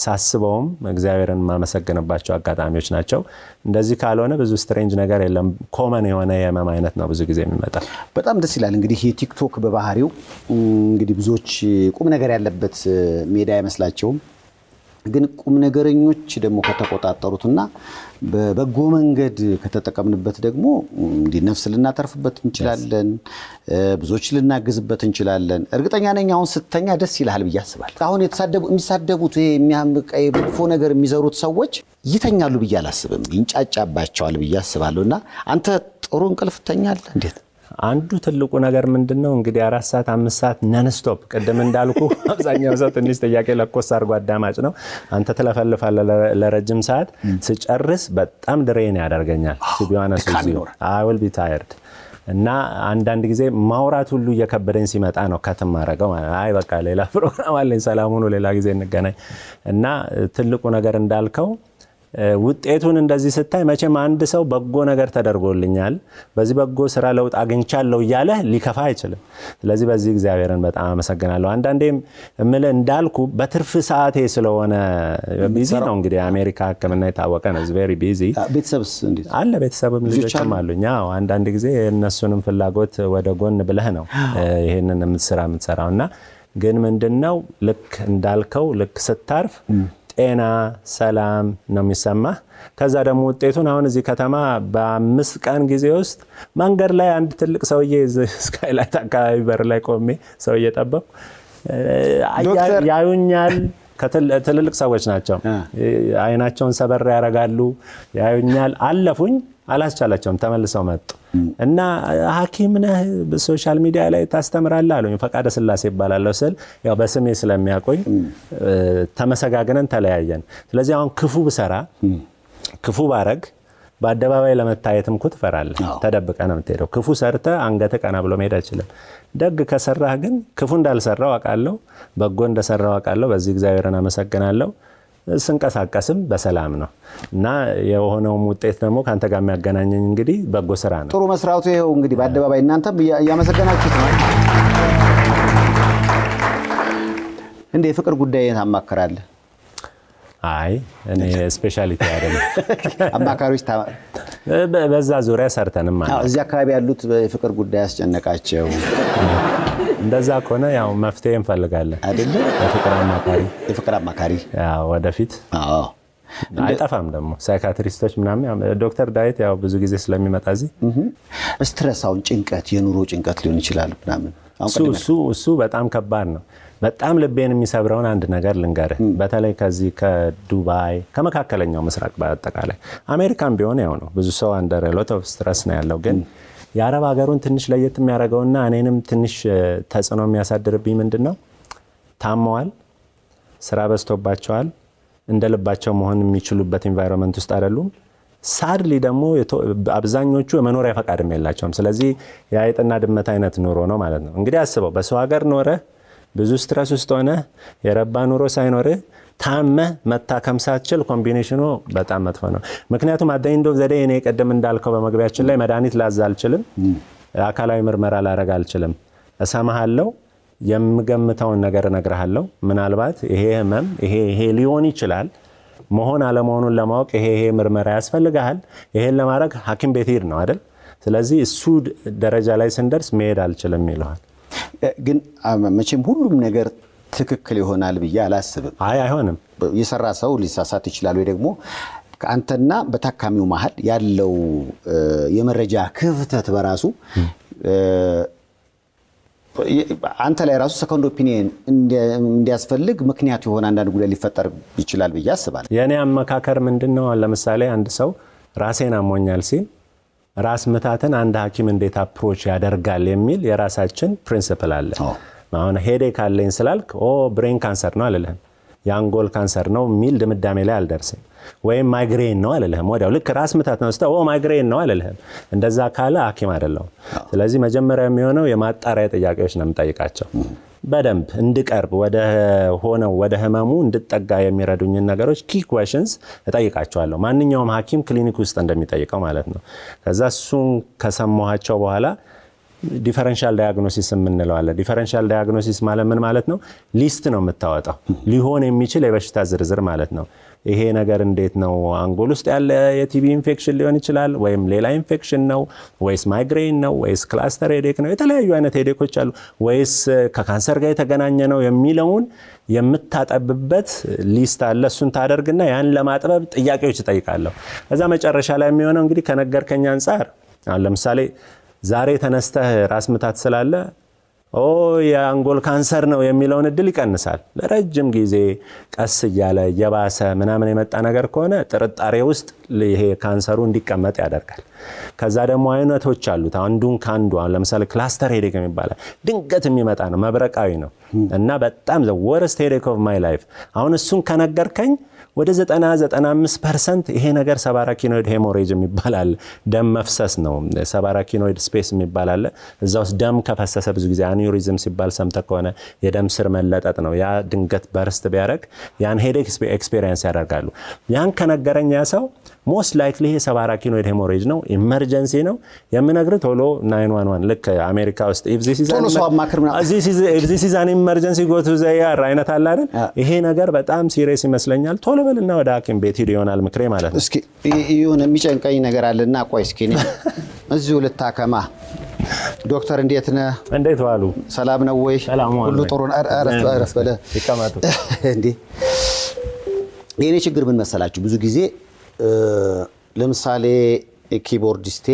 ሳስበውም እግዚአብሔርን ማመሰግንባቸው አጋጣሚዎች ናቸው እንደዚህ ካልሆነ ብዙ ስትሬንጅ ነገር የለም ኮመን የሆነ የመም አይነት ነው ብዙ ጊዜ የሚመጣ በጣም ደስ ይላል እንግዲህ ቲክቶክ በባህሪው እንግዲህ ብዙዎች ቁም ነገር ያለበት ሜዳ አይመስላቸውም ግን ቁም ነገረኞች ደግሞ ከተቆጣጠሩትና በበጎ መንገድ ከተጠቀምንበት ደግሞ እንዲህ ነፍስ ልናተርፍበት እንችላለን ብዙዎች ልናግዝበት እንችላለን እርግጠኛ ነኝ አሁን ስተኛ ደስ ይላል ብዬ አስባለሁ አሁን የሚሳደቡት የሚያምቀይ በፎ ነገር የሚዘሩት ሰዎች ይተኛሉ ብዬ አላስብም ይንጫጫባቸዋል ብዬ አስባለሁና አንተ ጥሩ እንቅልፍ ተኛል እንዴት አንዱ ትልቁ ነገር ምንድነው እንግዲህ 4 ሰዓት 5 ሰዓት ነን ስቶፕ ቀደም እንዳልኩ አብዛኛው ሰው ትንሽ ጥያቄ ለኮስ አርጎ አዳማጭ ነው አንተ ተለፈልፋለህ ለረጅም ሰዓት ስጨርስ በጣም ድሬን ያደርገኛል ሲቢዋናስ I will be tired እና አንዳንድ ጊዜ ማውራት ሁሉ እየከበደኝ ሲመጣ ነው ከተማ አረጋው አይ በቃ ሌላ ፕሮግራም አለኝ ሰላም ሁሉ ሌላ ጊዜ እንገናኝ እና ትልቁ ነገር እንዳልከው ውጤቱን እንደዚህ ስታይ መቼም አንድ ሰው በጎ ነገር ተደርጎልኛል በዚህ በጎ ስራ ለውጥ አግኝቻለሁ ይያለ ሊከፋ አይችልም ስለዚህ በዚህ እግዚአብሔርን በጣም አመሰግናለሁ አንዳንዴም እምለ እንዳልኩ በትርፍ ሰዓቴ ስለሆነ ቢዚ ነው እንግዲህ አሜሪካ ከመና የታወቀ ነው very busy ቤተሰብስ እንዴት አለ ቤተሰብም ልጆችም አሉኝ አዎ አንዳንድ ጊዜ እነሱንም ፍላጎት ወደ ጎን ብለህ ነው ይሄንን የምትሰራውና ግን ምንድነው ልክ እንዳልከው ልክ ስታርፍ ጤና ሰላም ነው የሚሰማ ከዛ ደግሞ ውጤቱን አሁን እዚህ ከተማ በ5 ቀን ጊዜ ውስጥ መንገድ ላይ አንድ ትልቅ ሰውዬ ስካይላይት አካባቢ በር ላይ ቆሜ ሰውዬ ጠበቁ ያዩኛል ከትልልቅ ሰዎች ናቸው አይናቸውን ሰበር ያረጋሉ ያዩኛል አለፉኝ አላስቻላቸውም ተመልሰው መጡ እና ሐኪም ነህ በሶሻል ሚዲያ ላይ ታስተምራለህ አሉኝ ፈቃደ ስላሴ ይባላልው ስል ያው በስሜ ስለሚያቆኝ ተመሰጋግነን ተለያየን ስለዚህ አሁን ክፉ ብሰራ ክፉ ባረግ በአደባባይ ለመታየትም ኩትፈራለህ ተደብቀ ነው የምትሄደው ክፉ ሰርተ አንገተ ቀና ብሎ መሄድ አይችልም ደግ ከሰራህ ግን ክፉ እንዳልሰራው አቃለው በጎ እንደሰራው አቃለው በዚህ እግዚአብሔርን አመሰግናለሁ ስንቀሳቀስም በሰላም ነው እና የሆነው ውጤት ደግሞ ካንተ ጋር የሚያገናኘኝ እንግዲህ በጎ ስራ ነው ጥሩ መስራቱ ይሄው እንግዲህ በአደባባይ እናንተም ያመሰግናችሁት ነው እንዴ ፍቅር ጉዳይ ታማከራለህ አይ እኔ ስፔሻሊቲ አይደለም አማካሪዎች በዛ ዙሪያ ሰርተንም ማለት እዚህ አካባቢ ያሉት የፍቅር ጉዳይ ያስጨነቃቸው እንደዛ ከሆነ ያው መፍትሄ እንፈልጋለን አይደለ የፍቅር አማካሪ ያው ወደፊት አይጠፋም ደግሞ ሳይካትሪስቶች ምናምን ዶክተር ዳዊት ያው ብዙ ጊዜ ስለሚመጣ እዚህ ስትረሳው ጭንቀት የኑሮ ጭንቀት ሊሆን ይችላል ምናምን እሱ በጣም ከባድ ነው በጣም ልቤን የሚሰብረውን አንድ ነገር ልንገርህ በተለይ ከዚህ ከዱባይ ከመካከለኛው ምስራቅ በአጠቃላይ አሜሪካን ቢሆን ያው ነው ብዙ ሰው under a lot of stress ነው ያለው ግን የአረብ ሀገሩን ትንሽ ለየት የሚያረጋውና እኔንም ትንሽ ተጽዕኖ የሚያሳድርብኝ ምንድነው ታመዋል ስራ በዝቶባቸዋል እንደልባቸው መሆን የሚችሉበት environment ውስጥ አይደሉም ሳድሊ ደግሞ አብዛኞቹ የመኖሪያ ፈቃድም የላቸውም ስለዚህ ያይጥና ድመት አይነት ኑሮ ነው ማለት ነው እንግዲህ አስበው በሰው ሀገር ኖረ ብዙ ስትረስ ውስጥ ሆነ የረባ ኑሮ ሳይኖር ታመ መታከም ሳትችል ኮምቢኔሽኑ በጣም መጥፎ ነው ምክንያቱም አዳይንዶ ዘዴ እኔ ቀደም እንዳልከው በመግቢያችን ላይ መድኃኒት ላዛል አልችልም አካላዊ ምርመራ ላረጋ አልችልም እሰማሃለሁ የምገምተውን ነገር እነግርሃለሁ ምናልባት ይሄ ህመም ይሄ ሊሆን ይችላል መሆን አለመሆኑን ለማወቅ ይሄ ምርመራ ያስፈልጋል ይሄን ለማድረግ ሐኪም ቤት ሄድ ነው አይደል ስለዚህ እሱ ደረጃ ላይ ስንደርስ መሄድ አልችልም ይላል ግን መቼም ሁሉም ነገር ትክክል ይሆናል ብዬ አላስብም አይሆንም የሰራ ሰው ሊሳሳት ይችላል ወይ ደግሞ አንተና በታካሚው መሃል ያለው የመረጃ ክፍተት በራሱ አንተ ላይ ራሱ ሰከንድ ኦፒኒየን እንዲያስፈልግ ምክንያት ይሆን አንዳንድ ጉዳይ ሊፈጠር ይችላል ብዬ አስባለሁ የኔ አመካከር ምንድነው ለምሳሌ አንድ ሰው ራሴን አሞኛል ሲል ራስ መታተን አንድ ሐኪም እንዴት አፕሮች ያደርጋል የሚል የራሳችን ፕሪንሲፕል አለ አሁን ሄዴክ አለኝ ስላልክ ብሬን ካንሰር ነው አለልህም ያንጎል ካንሰር ነው ሚል ድምዳሜ ላይ አልደርስም ወይ ማይግሬን ነው አለልህም ወዲያው ልክ ራስ መታት ነው ስታ ማይግሬን ነው አለልህም እንደዛ ካለ ሐኪም አይደለም ስለዚህ መጀመሪያ የሚሆነው የማጣሪያ ጥያቄዎች ነው የምጠይቃቸው በደንብ እንድቀርብ ወደ ህመሙ እንድጠጋ የሚረዱኝ ነገሮች ኪ questions እጠይቃቸዋለሁ ማንኛውም ሐኪም ክሊኒክ ውስጥ እንደሚጠይቀው ማለት ነው ከዛ እሱን ከሰማኋቸው በኋላ ዲፈረንሻል ዳያግኖሲስ የምንለው አለ ዲፈረንሻል ዳያግኖሲስ ማለት ምን ማለት ነው ሊስት ነው የምታወጣው ሊሆን የሚችል የበሽታ ዝርዝር ማለት ነው ይሄ ነገር እንዴት ነው አንጎል ውስጥ ያለ የቲቢ ኢንፌክሽን ሊሆን ይችላል ወይም ሌላ ኢንፌክሽን ነው ወይስ ማይግሬን ነው ወይስ ክላስተር ሄዴክ ነው የተለያዩ አይነት ሄዴኮች አሉ ወይስ ከካንሰር ጋር የተገናኘ ነው የሚለውን የምታጠብበት ሊስት አለ እሱን ታደርግና ያን ለማጥበብ ጥያቄዎች ይጠይቃለሁ ከዛ መጨረሻ ላይ የሚሆነው እንግዲህ ከነገርከኝ አንፃር አሁን ለምሳሌ ዛሬ ተነስተህ ራስ ምታት ስላለ የአንጎል ካንሰር ነው የሚለውን እድል ይቀንሳል ለረጅም ጊዜ ቀስ እያለ የባሰ ምናምን የመጣ ነገር ከሆነ ጥርጣሬ ውስጥ ይሄ ካንሰሩ እንዲቀመጥ ያደርጋል ከዛ ደግሞ አይነቶች አሉት አንዱን ካንዱ አሁን ለምሳሌ ክላስተር ሄዴክ የሚባለው ድንገት የሚመጣ ነው መብረቃዊ ነው እና በጣም the worst headache of my life አሁን እሱን ከነገርከኝ ወደ 90-95% ይሄ ነገር ሰባራኪኖይድ ሄሞሬጅ የሚባላል ደም መፍሰስ ነው ሰባራኪኖይድ ስፔስ የሚባላል እዛው ደም ከፈሰሰ ብዙ ጊዜ አኒዩሪዝም ሲባል ሰምተህ ከሆነ የደም ስር መለጠጥ ነው ያ ድንገት በርስት ቢያረግ ያን ሄዴክ ኤክስፒሪየንስ ያደርጋሉ ያን ከነገረኝ ያ ሰው most likely ይሄ ሰባራኪኖይድ ሄሞሬጅ ነው ኢመርጀንሲ ነው የምነግር ቶሎ 911 ልክ አሜሪካ ውስጥ if this is an emergency go to the ER አይነት አለ አይደል ይሄ ነገር በጣም ሲሪየስ ይመስለኛል ቶሎ በልና ወደ ሐኪም ቤት ሄድ ይሆናል ምክሬ ማለት ነው እስኪ ይሁን የሚጨንቀኝ ነገር አለና ቆይ እስኪ እዚሁ ልታከማ ዶክተር እንዴት ነህ እንዴት ዋሉ ሰላም ነው ወይ ሁሉ ጥሩ አረፍ በለ ይቀመጡ እንዴ የኔ ችግር ምን መሰላችሁ ብዙ ጊዜ ለምሳሌ ኪቦርዲስቴ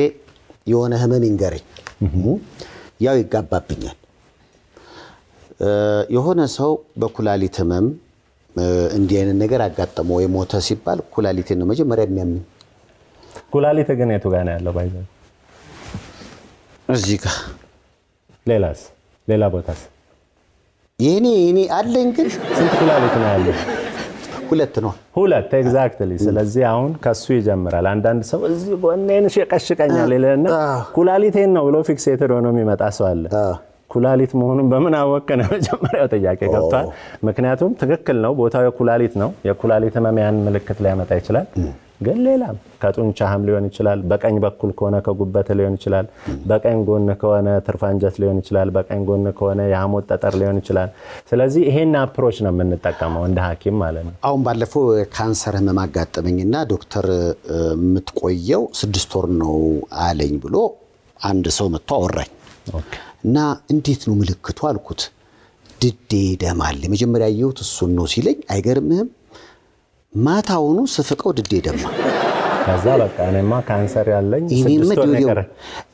የሆነ ህመም ይንገረኝ ያው ይጋባብኛል የሆነ ሰው በኩላሊት ህመም እንዲህ አይነት ነገር አጋጠመው ወይ ሞተ ሲባል ኩላሊቴን ነው መጀመሪያ የሚያምን ኩላሊት ግን የቱ ጋር ነው ያለው ባይዘ እዚህ ጋር ሌላ ቦታስ የኔ አለኝ ግን ስንት ኩላሊት ነው ያለው ሁለት ኤግዛክትሊ ስለዚህ አሁን ከሱ ይጀምራል አንዳንድ ሰው እዚህ ጎኔን ሸቀሽቀኛል ይለና ኩላሊቴን ነው ብሎ ፊክሴትድ ሆኖ የሚመጣ ሰው አለ ኩላሊት መሆኑን በምን አወቀነ መጀመሪያው ጥያቄ ገብቷል ምክንያቱም ትክክል ነው ቦታው የኩላሊት ነው የኩላሊት ህመም ያን ምልክት ሊያመጣ ይችላል ግን ሌላም ከጡንቻህም ሊሆን ይችላል በቀኝ በኩል ከሆነ ከጉበት ሊሆን ይችላል በቀኝ ጎን ከሆነ ትርፋንጀት ሊሆን ይችላል በቀኝ ጎን ከሆነ የሐሞት ጠጠር ሊሆን ይችላል ስለዚህ ይሄን አፕሮች ነው የምንጠቀመው እንደ ሐኪም ማለት ነው አሁን ባለፈው ካንሰር ህመም አጋጠመኝና ዶክተር የምትቆየው 6 ወር ነው አለኝ ብሎ አንድ ሰው መጥቶ አወራኝ እና እንዴት ነው ምልክቱ አልኩት ድዴ ደማል መጀመሪያ ያየሁት እሱን ነው ሲለኝ አይገርምህም ማታውኑ ስፍቀው ድዴ ደማ ከዛ በቃ እኔማ ካንሰር ያለኝ 6 ወር ነገር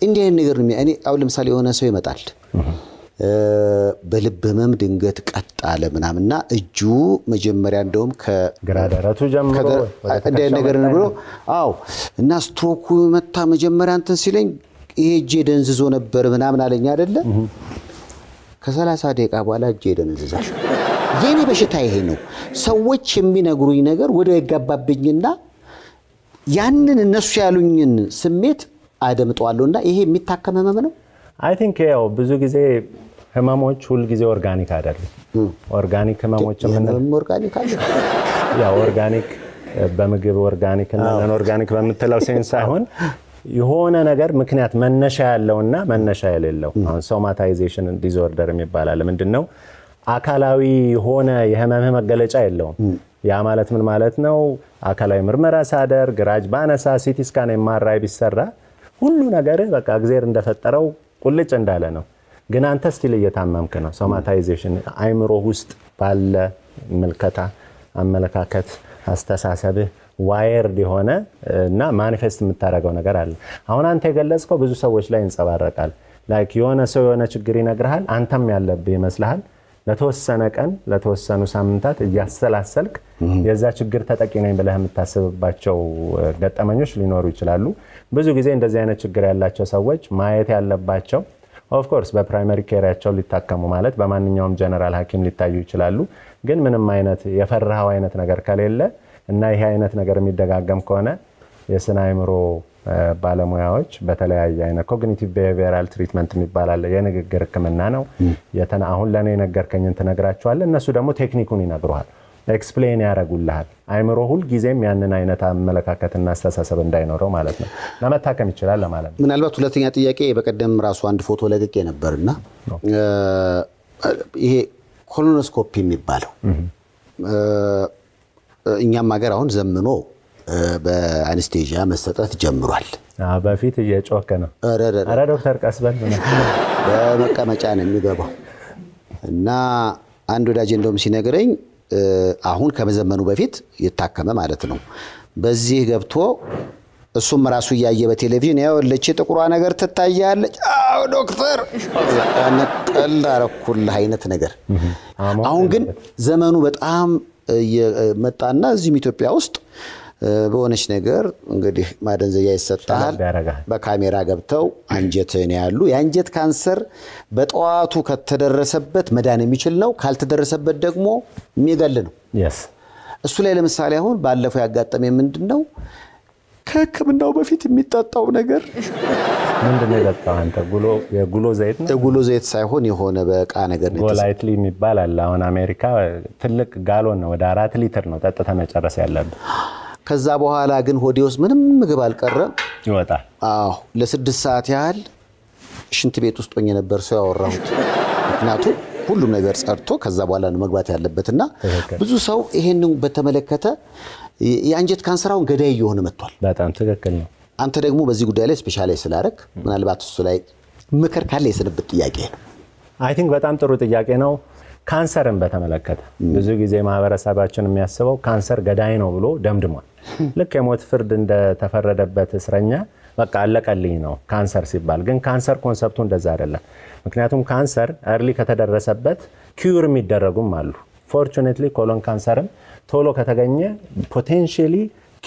እንዴ ነገር ነው እኔ አው ለምሳሌ የሆነ ሰው ይመጣል በልብ ህመም ድንገት ቀጣለ ምናምንና እጁ መጀመሪያ እንደውም ከግራዳራቱ ጀምሮ እንደ ነገር ነው ብሎ አው እና ስትሮኩ መታ መጀመሪያ እንትን ሲለኝ ይሄ እጄ ደንዝዞ ነበር ምናምን አለኝ አይደለ ከ30 ደቂቃ በኋላ እጄ ደንዝዛሽ የኔ በሽታ ይሄ ነው ሰዎች የሚነግሩኝ ነገር ወደ ይጋባብኝና ያንን እነሱ ያሉኝን ስሜት አደምጣለሁና ይሄ የሚታከም ህመም ነው አይ ቲንክ ያው ብዙ ጊዜ ህመሞች ሁሉ ጊዜ ኦርጋኒክ አይደለም ኦርጋኒክ ህመሞች ምን ኦርጋኒክ አለ ያው ኦርጋኒክ በምግብ ኦርጋኒክ እና ነን ኦርጋኒክ በመተላው ሴንስ ሳይሆን የሆነ ነገር ምክንያት መነሻ ያለውና መነሻ የሌለው አሁን ሶማታይዜሽን ዲስኦርደር የሚባላል ምንድነው አካላዊ ሆነ የህመም መገለጫ የለውም ያ ማለት ምን ማለት ነው አካላዊ ምርመራ ሳደር ግራጅ ባነሳ ሲቲ ስካን ኤምአርአይ ቢሰራ ሁሉ ነገር በቃ እግዚአብሔር እንደፈጠረው ቁልጭ እንዳለ ነው ግን አንተ ስቲል እየታመምክ ነው ሶማታይዜሽን አይምሮ ውስጥ ባለ መልከታ አመለካከት አስተሳሰብ ዋየርድ የሆነ እና ማኒፌስት የምታረጋው ነገር አለ አሁን አንተ የገለጽከው ብዙ ሰዎች ላይ እንጸባረቃል ላይክ የሆነ ሰው የሆነ ችግር ይነግርሃል አንተም ያለብህ ይመስልሃል ለተወሰነ ቀን ለተወሰኑ ሳምንታት እያሰላሰልክ የዛ ችግር ተጠቂ ነኝ ብለህ የምታስብባቸው ገጠመኞች ሊኖሩ ይችላሉ ብዙ ጊዜ እንደዚህ አይነት ችግር ያላቸው ሰዎች ማየት ያለባቸው ኦፍ ኮርስ በፕራይመሪ ኬራቸው ሊታከሙ ማለት በማንኛውም ጀነራል ሐኪም ሊታዩ ይችላሉ ግን ምንም አይነት የፈራው አይነት ነገር ከሌለ እና ይሄ አይነት ነገር የሚደጋገም ከሆነ የስነ አእምሮ ባለሙያዎች በተለያየ አይነት ኮግኒቲቭ ቢሄቪየራል ትሪትመንት የሚባላል የንግግር ህክምና ነው አሁን ለኔ ነገርከኝን ተነግራቸዋል እነሱ ደግሞ ቴክኒኩን ይነግሩሃል ኤክስፕሌን ያደርጉልሃል አይምሮ ሁሉ ጊዜም ያንን አይነት አመለካከትና አስተሳሰብ እንዳይኖረው ማለት ነው ለመታከም ይችላል ለማለት ነው ምናልባት ሁለተኛ ጥያቄ በቀደም ራሱ አንድ ፎቶ ለቅቄ ነበርና ይሄ ኮሎኖስኮፒ የሚባለው እኛም ሀገር አሁን ዘምኖ በአነስቴዥያ መሰጠት ጀምሯል በፊት እየጮከ ነው አረ ዶክተር ቀስበል በመቀመጫ ነው የሚገባው እና አንድ ወዳጅ እንደውም ሲነግረኝ አሁን ከመዘመኑ በፊት የታከመ ማለት ነው በዚህ ገብቶ እሱም ራሱ ያየ በቴሌቪዥን ያው ለቺ ጥቁሯ ነገር ትታያለች አው ዶክተር ቀላረኩል አይነት ነገር አሁን ግን ዘመኑ በጣም የመጣና እዚህም ኢትዮጵያ ውስጥ በሆነች ነገር እንግዲህ ማደንዘያ ይሰጣል በካሜራ ገብተው አንጀትን ያሉ የአንጀት ካንሰር በጠዋቱ ከተደረሰበት መዳን የሚችል ነው ካልተደረሰበት ደግሞ የሚገል ነው እሱ ላይ ለምሳሌ አሁን ባለፈው ያጋጠመ ምንድነው ከህክምናው በፊት የሚጣጣው ነገር ምንድነው የጠጣው አንተ የጉሎ ዘይት ነው የጉሎ ዘይት ሳይሆን የሆነ በቃ ነገር ነው ጎላይትሊ የሚባል አለ አሁን አሜሪካ ትልቅ ጋሎን ነው ወደ 4 ሊትር ነው ጠጥተ መጨረስ ያለበት ከዛ በኋላ ግን ሆዲዮስ ምንም ምግብ አልቀረም ይወጣል ለ6 ሰዓት ያህል ሽንት ቤት ውስጥ ሆኜ ነበር ሰው ያወራሁት ምክንያቱም ሁሉም ነገር ጸርቶ ከዛ በኋላ ነው መግባት ያለበትና ብዙ ሰው ይሄንን በተመለከተ የአንጀት ካንሰራውን ገዳይ እየሆነ መጥቷል በጣም ትክክል ነው አንተ ደግሞ በዚህ ጉዳይ ላይ ስፔሻላይዝ ስላረክ ምናልባት እሱ ላይ ምክር ካለ የስንብት ጥያቄ ነው አይ ቲንክ በጣም ጥሩ ጥያቄ ነው ካንሰርን በተመለከተ ብዙ ጊዜ ማህበረሰባችን የሚያስበው ካንሰር ገዳይ ነው ብሎ ደምድሟል ልክ የሞት ፍርድ እንደተፈረደበት እስረኛ በቃ አለቀልኝ ነው ካንሰር ሲባል ግን ካንሰር ኮንሰፕቱ እንደዛ አይደለም ምክንያቱም ካንሰር early ከተደረሰበት ኪዩር የሚደረጉም አሉ fortunately ኮሎን ካንሰርም ቶሎ ከተገኘ ፖቴንሺያሊ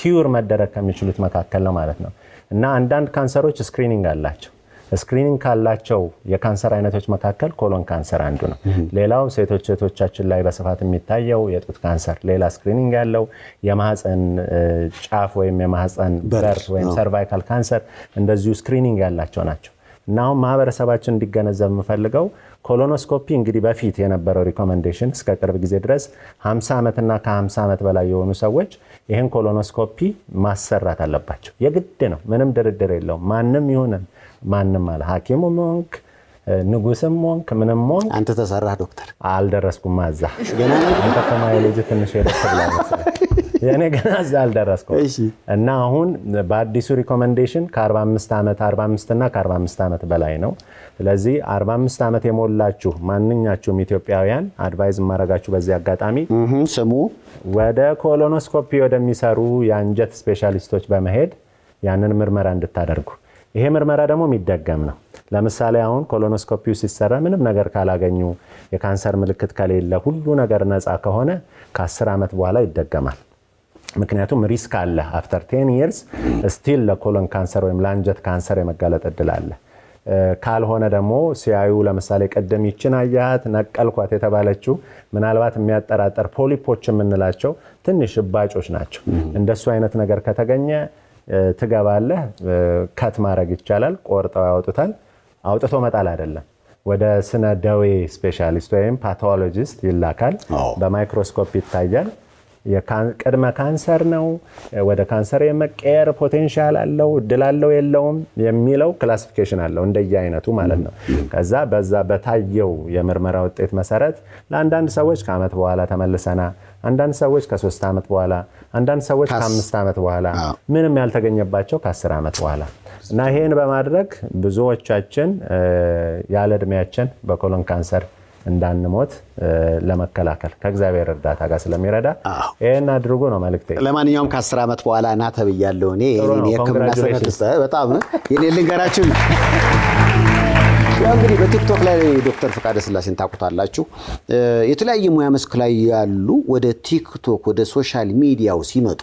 ኪዩር መደረግ ከሚችሉት መካከል ነው ማለት ነው እና አንዳንድ ካንሰሮች ስክሪኒንግ አላቸው ስክሪኒንግ ካላቸው የካንሰር አይነቶች መካከል ኮሎን ካንሰር አንዱ ነው ሌላው ሴቶቻችን ላይ በስፋት የሚታየው የጡት ካንሰር ሌላ ስክሪኒንግ ያለው የማህፀን ጫፍ ወይም የማህፀን በር ወይም ሰርቫይካል ካንሰር እንደዚሁ ስክሪኒንግ ያላቸው ናቸው እና አሁን ማህበረሰባችን እንዲገነዘብ የምፈልገው ኮሎኖስኮፒ እንግዲህ በፊት የነበረው ሪኮመንዴሽን እስከ ቅርብ ጊዜ ድረስ 50 ዓመትና ከ50 ዓመት በላይ የሆኑ ሰዎች ይሄን ኮሎኖስኮፒ ማሰራት አለባቸው የግድ ነው ምንም ድርድር የለውም ማንንም ይሁን ማንንም አለ ሐኪሙም ሞንክ ንጉስም ሞንክ ምንም ሞንክ አንተ ተሰራህ ዶክተር አልደረስኩም ማዛ ገና አንተ ከማይሌጅ ትንሽ የደረሰብላኝ የኔ ገና እዛ አልደረስኩም እና አሁን በአዲሱ ሪኮመንዴሽን ከ45 ዓመት 45 እና ከ45 ዓመት በላይ ነው ስለዚህ 45 ዓመት የሞላችሁ ማንኛችሁም ኢትዮጵያውያን አድቫይዝ ማረጋችሁ በዚህ አጋጣሚ ስሙ ወደ ኮሎኖስኮፒ ወደሚሰሩ የአንጀት ስፔሻሊስቶች በመሄድ ያንን ምርመራ እንድታደርጉ ይሄ ምርመራ ደግሞ የሚደገም ነው ለምሳሌ አሁን ኮሎኖስኮፒው ሲሰራ ምንም ነገር ካላገኙ የካንሰር ምልክት ከሌለ ሁሉ ነገር ነፃ ከሆነ ከ10 ዓመት በኋላ ይደገማል ምክንያቱም ሪስክ አለ after 10 years still ለኮሎን ካንሰር ወይም ለአንጀት ካንሰር የመጋለጥ እድል አለ ካልሆነ ደግሞ ሲያዩ ለምሳሌ ቀደም ይችናያት ነቀልኳት የተባለችው ምናልባት የሚያጠራጠር ፖሊፖች የምንላቸው ትንሽ ባጮች ናቸው እንደሱ አይነት ነገር ከተገኘ ትገባለህ ካት ማድረግ ይቻላል ቆርጠው ያወጡታል አውጥቶ መጣል አይደለም ወደ ስነ ደዌ ስፔሻሊስት ወይም ፓቶሎጂስት ይላካል በማይክሮስኮፕ ይታያል የቅድመ ካንሰር ነው ወደ ካንሰር የመቀየር ፖቴንሻል አለው እድላለው የለውም የሚለው ክላሲፊኬሽን አለው እንደየአይነቱ ማለት ነው ከዛ በዛ በታየው የምርመራ ውጤት መሰረት ለአንዳንድ ሰዎች ከአመት በኋላ ተመልሰና አንዳንድ ሰዎች ከ3 ዓመት በኋላ አንዳንድ ሰዎች ከ5 ዓመት በኋላ ምንም ያልተገኘባቸው ከ10 ዓመት በኋላ እና ይሄን በማድረግ ብዙዎቻችን ያለ እድሜያችን በኮሎን ካንሰር እንዳንሞት ለመከላከል ከእግዚአብሔር እርዳታ ጋር ስለሚረዳ ይሄን አድርጉ ነው መልእክቴ ለማንኛውም ከ10 ዓመት በኋላ እና ተብያለሁ እኔ የህክምና ሰነድ በጣም የኔ ልንገራችሁ ያው እንግዲህ በቲክቶክ ላይ ዶክተር ፍቃደ ስላሴን ታቁታላችሁ የተለያየ ሙያ መስክ ላይ ያሉ ወደ ቲክቶክ ወደ ሶሻል ሚዲያው ሲመጡ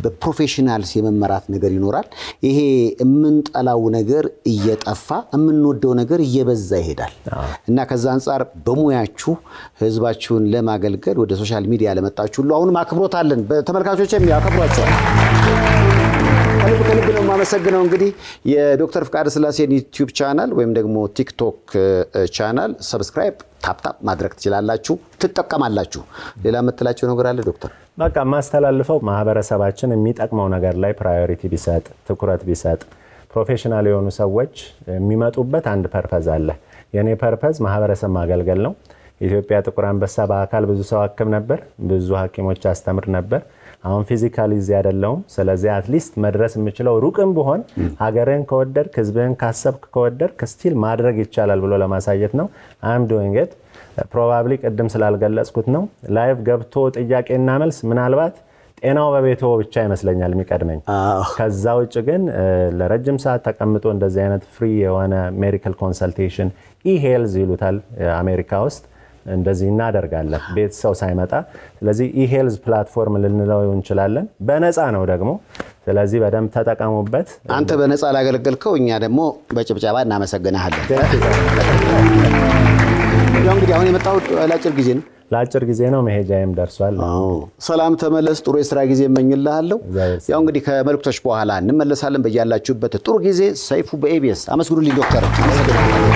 በፕሮፌሽናልስ የመመራት ነገር ይኖራል ይሄ የምንጠላው ነገር እየጠፋ የምንወደው ነገር እየበዛ ይሄዳል እና ከዛ አንፃር በሙያችሁ ህዝባችሁን ለማገልገል ወደ ሶሻል ሚዲያ ለመጣችሁ ሁሉ አሁን ማክብሮት አለን በተመልካቾችም ያከብሯቸዋል ከልብ ነው የማመሰግነው። እንግዲህ የዶክተር ፍቃደ ስላሴን ዩቲዩብ ቻናል ወይም ደግሞ ቲክቶክ ቻናል ሰብስክራይብ ታፕ ማድረግ ትችላላችሁ፣ ትጠቀማላችሁ። ሌላ መጥላችሁ ነገር አለ ዶክተር? በቃ ማስተላልፈው ማህበረሰባችን የሚጠቅመው ነገር ላይ ፕራዮሪቲ ቢሰጥ፣ ትኩረት ቢሰጥ፣ ፕሮፌሽናል የሆኑ ሰዎች የሚመጡበት አንድ ፐርፐዝ አለ። የኔ ፐርፐዝ ማህበረሰብ ማገልገል ነው። ኢትዮጵያ ጥቁር አንበሳ በአካል ብዙ ሰው አክም ነበር፣ ብዙ ሐኪሞች አስተምር ነበር። አሁን ፊዚካሊ እዚህ አይደለሁም። ስለዚህ አትሊስት መድረስ የምችለው ሩቅም ቢሆን ሀገርን ከወደድክ ህዝብን ካሰብክ ከወደድክ ስቲል ማድረግ ይቻላል ብሎ ለማሳየት ነው። አም ዶይንግ ኢት ፕሮባብሊ ቅድም ስላልገለጽኩት ነው። ላይቭ ገብቶ ጥያቄና መልስ ምናልባት ጤናው በቤቶ ብቻ ይመስለኛል የሚቀድመኝ። ከዛ ውጭ ግን ለረጅም ሰዓት ተቀምጦ እንደዚህ አይነት ፍሪ የሆነ ሜዲካል ኮንሰልቴሽን ኢሄልዝ ይሉታል አሜሪካ ውስጥ እንደዚህ እናደርጋለን ቤት ሰው ሳይመጣ። ስለዚህ ኢሄልዝ ፕላትፎርም ልንለው እንችላለን። በነፃ ነው ደግሞ። ስለዚህ በደንብ ተጠቀሙበት። አንተ በነፃ ላገለገልከው እኛ ደግሞ በጭብጨባ እናመሰግናለን። ያው እንግዲህ አሁን የመጣው ለአጭር ጊዜ ነው። ለአጭር ጊዜ ነው፣ መሄጃዬም ደርሷል። ሰላም ተመለስ፣ ጥሩ የሥራ ጊዜ እመኝልሃለሁ። ያው እንግዲህ ከመልእክቶች በኋላ እንመለሳለን። በያላችሁበት ጥሩ ጊዜ። ሰይፉ በኤቢኤስ አመስግኑልኝ ዶክተር። አመሰግናለሁ።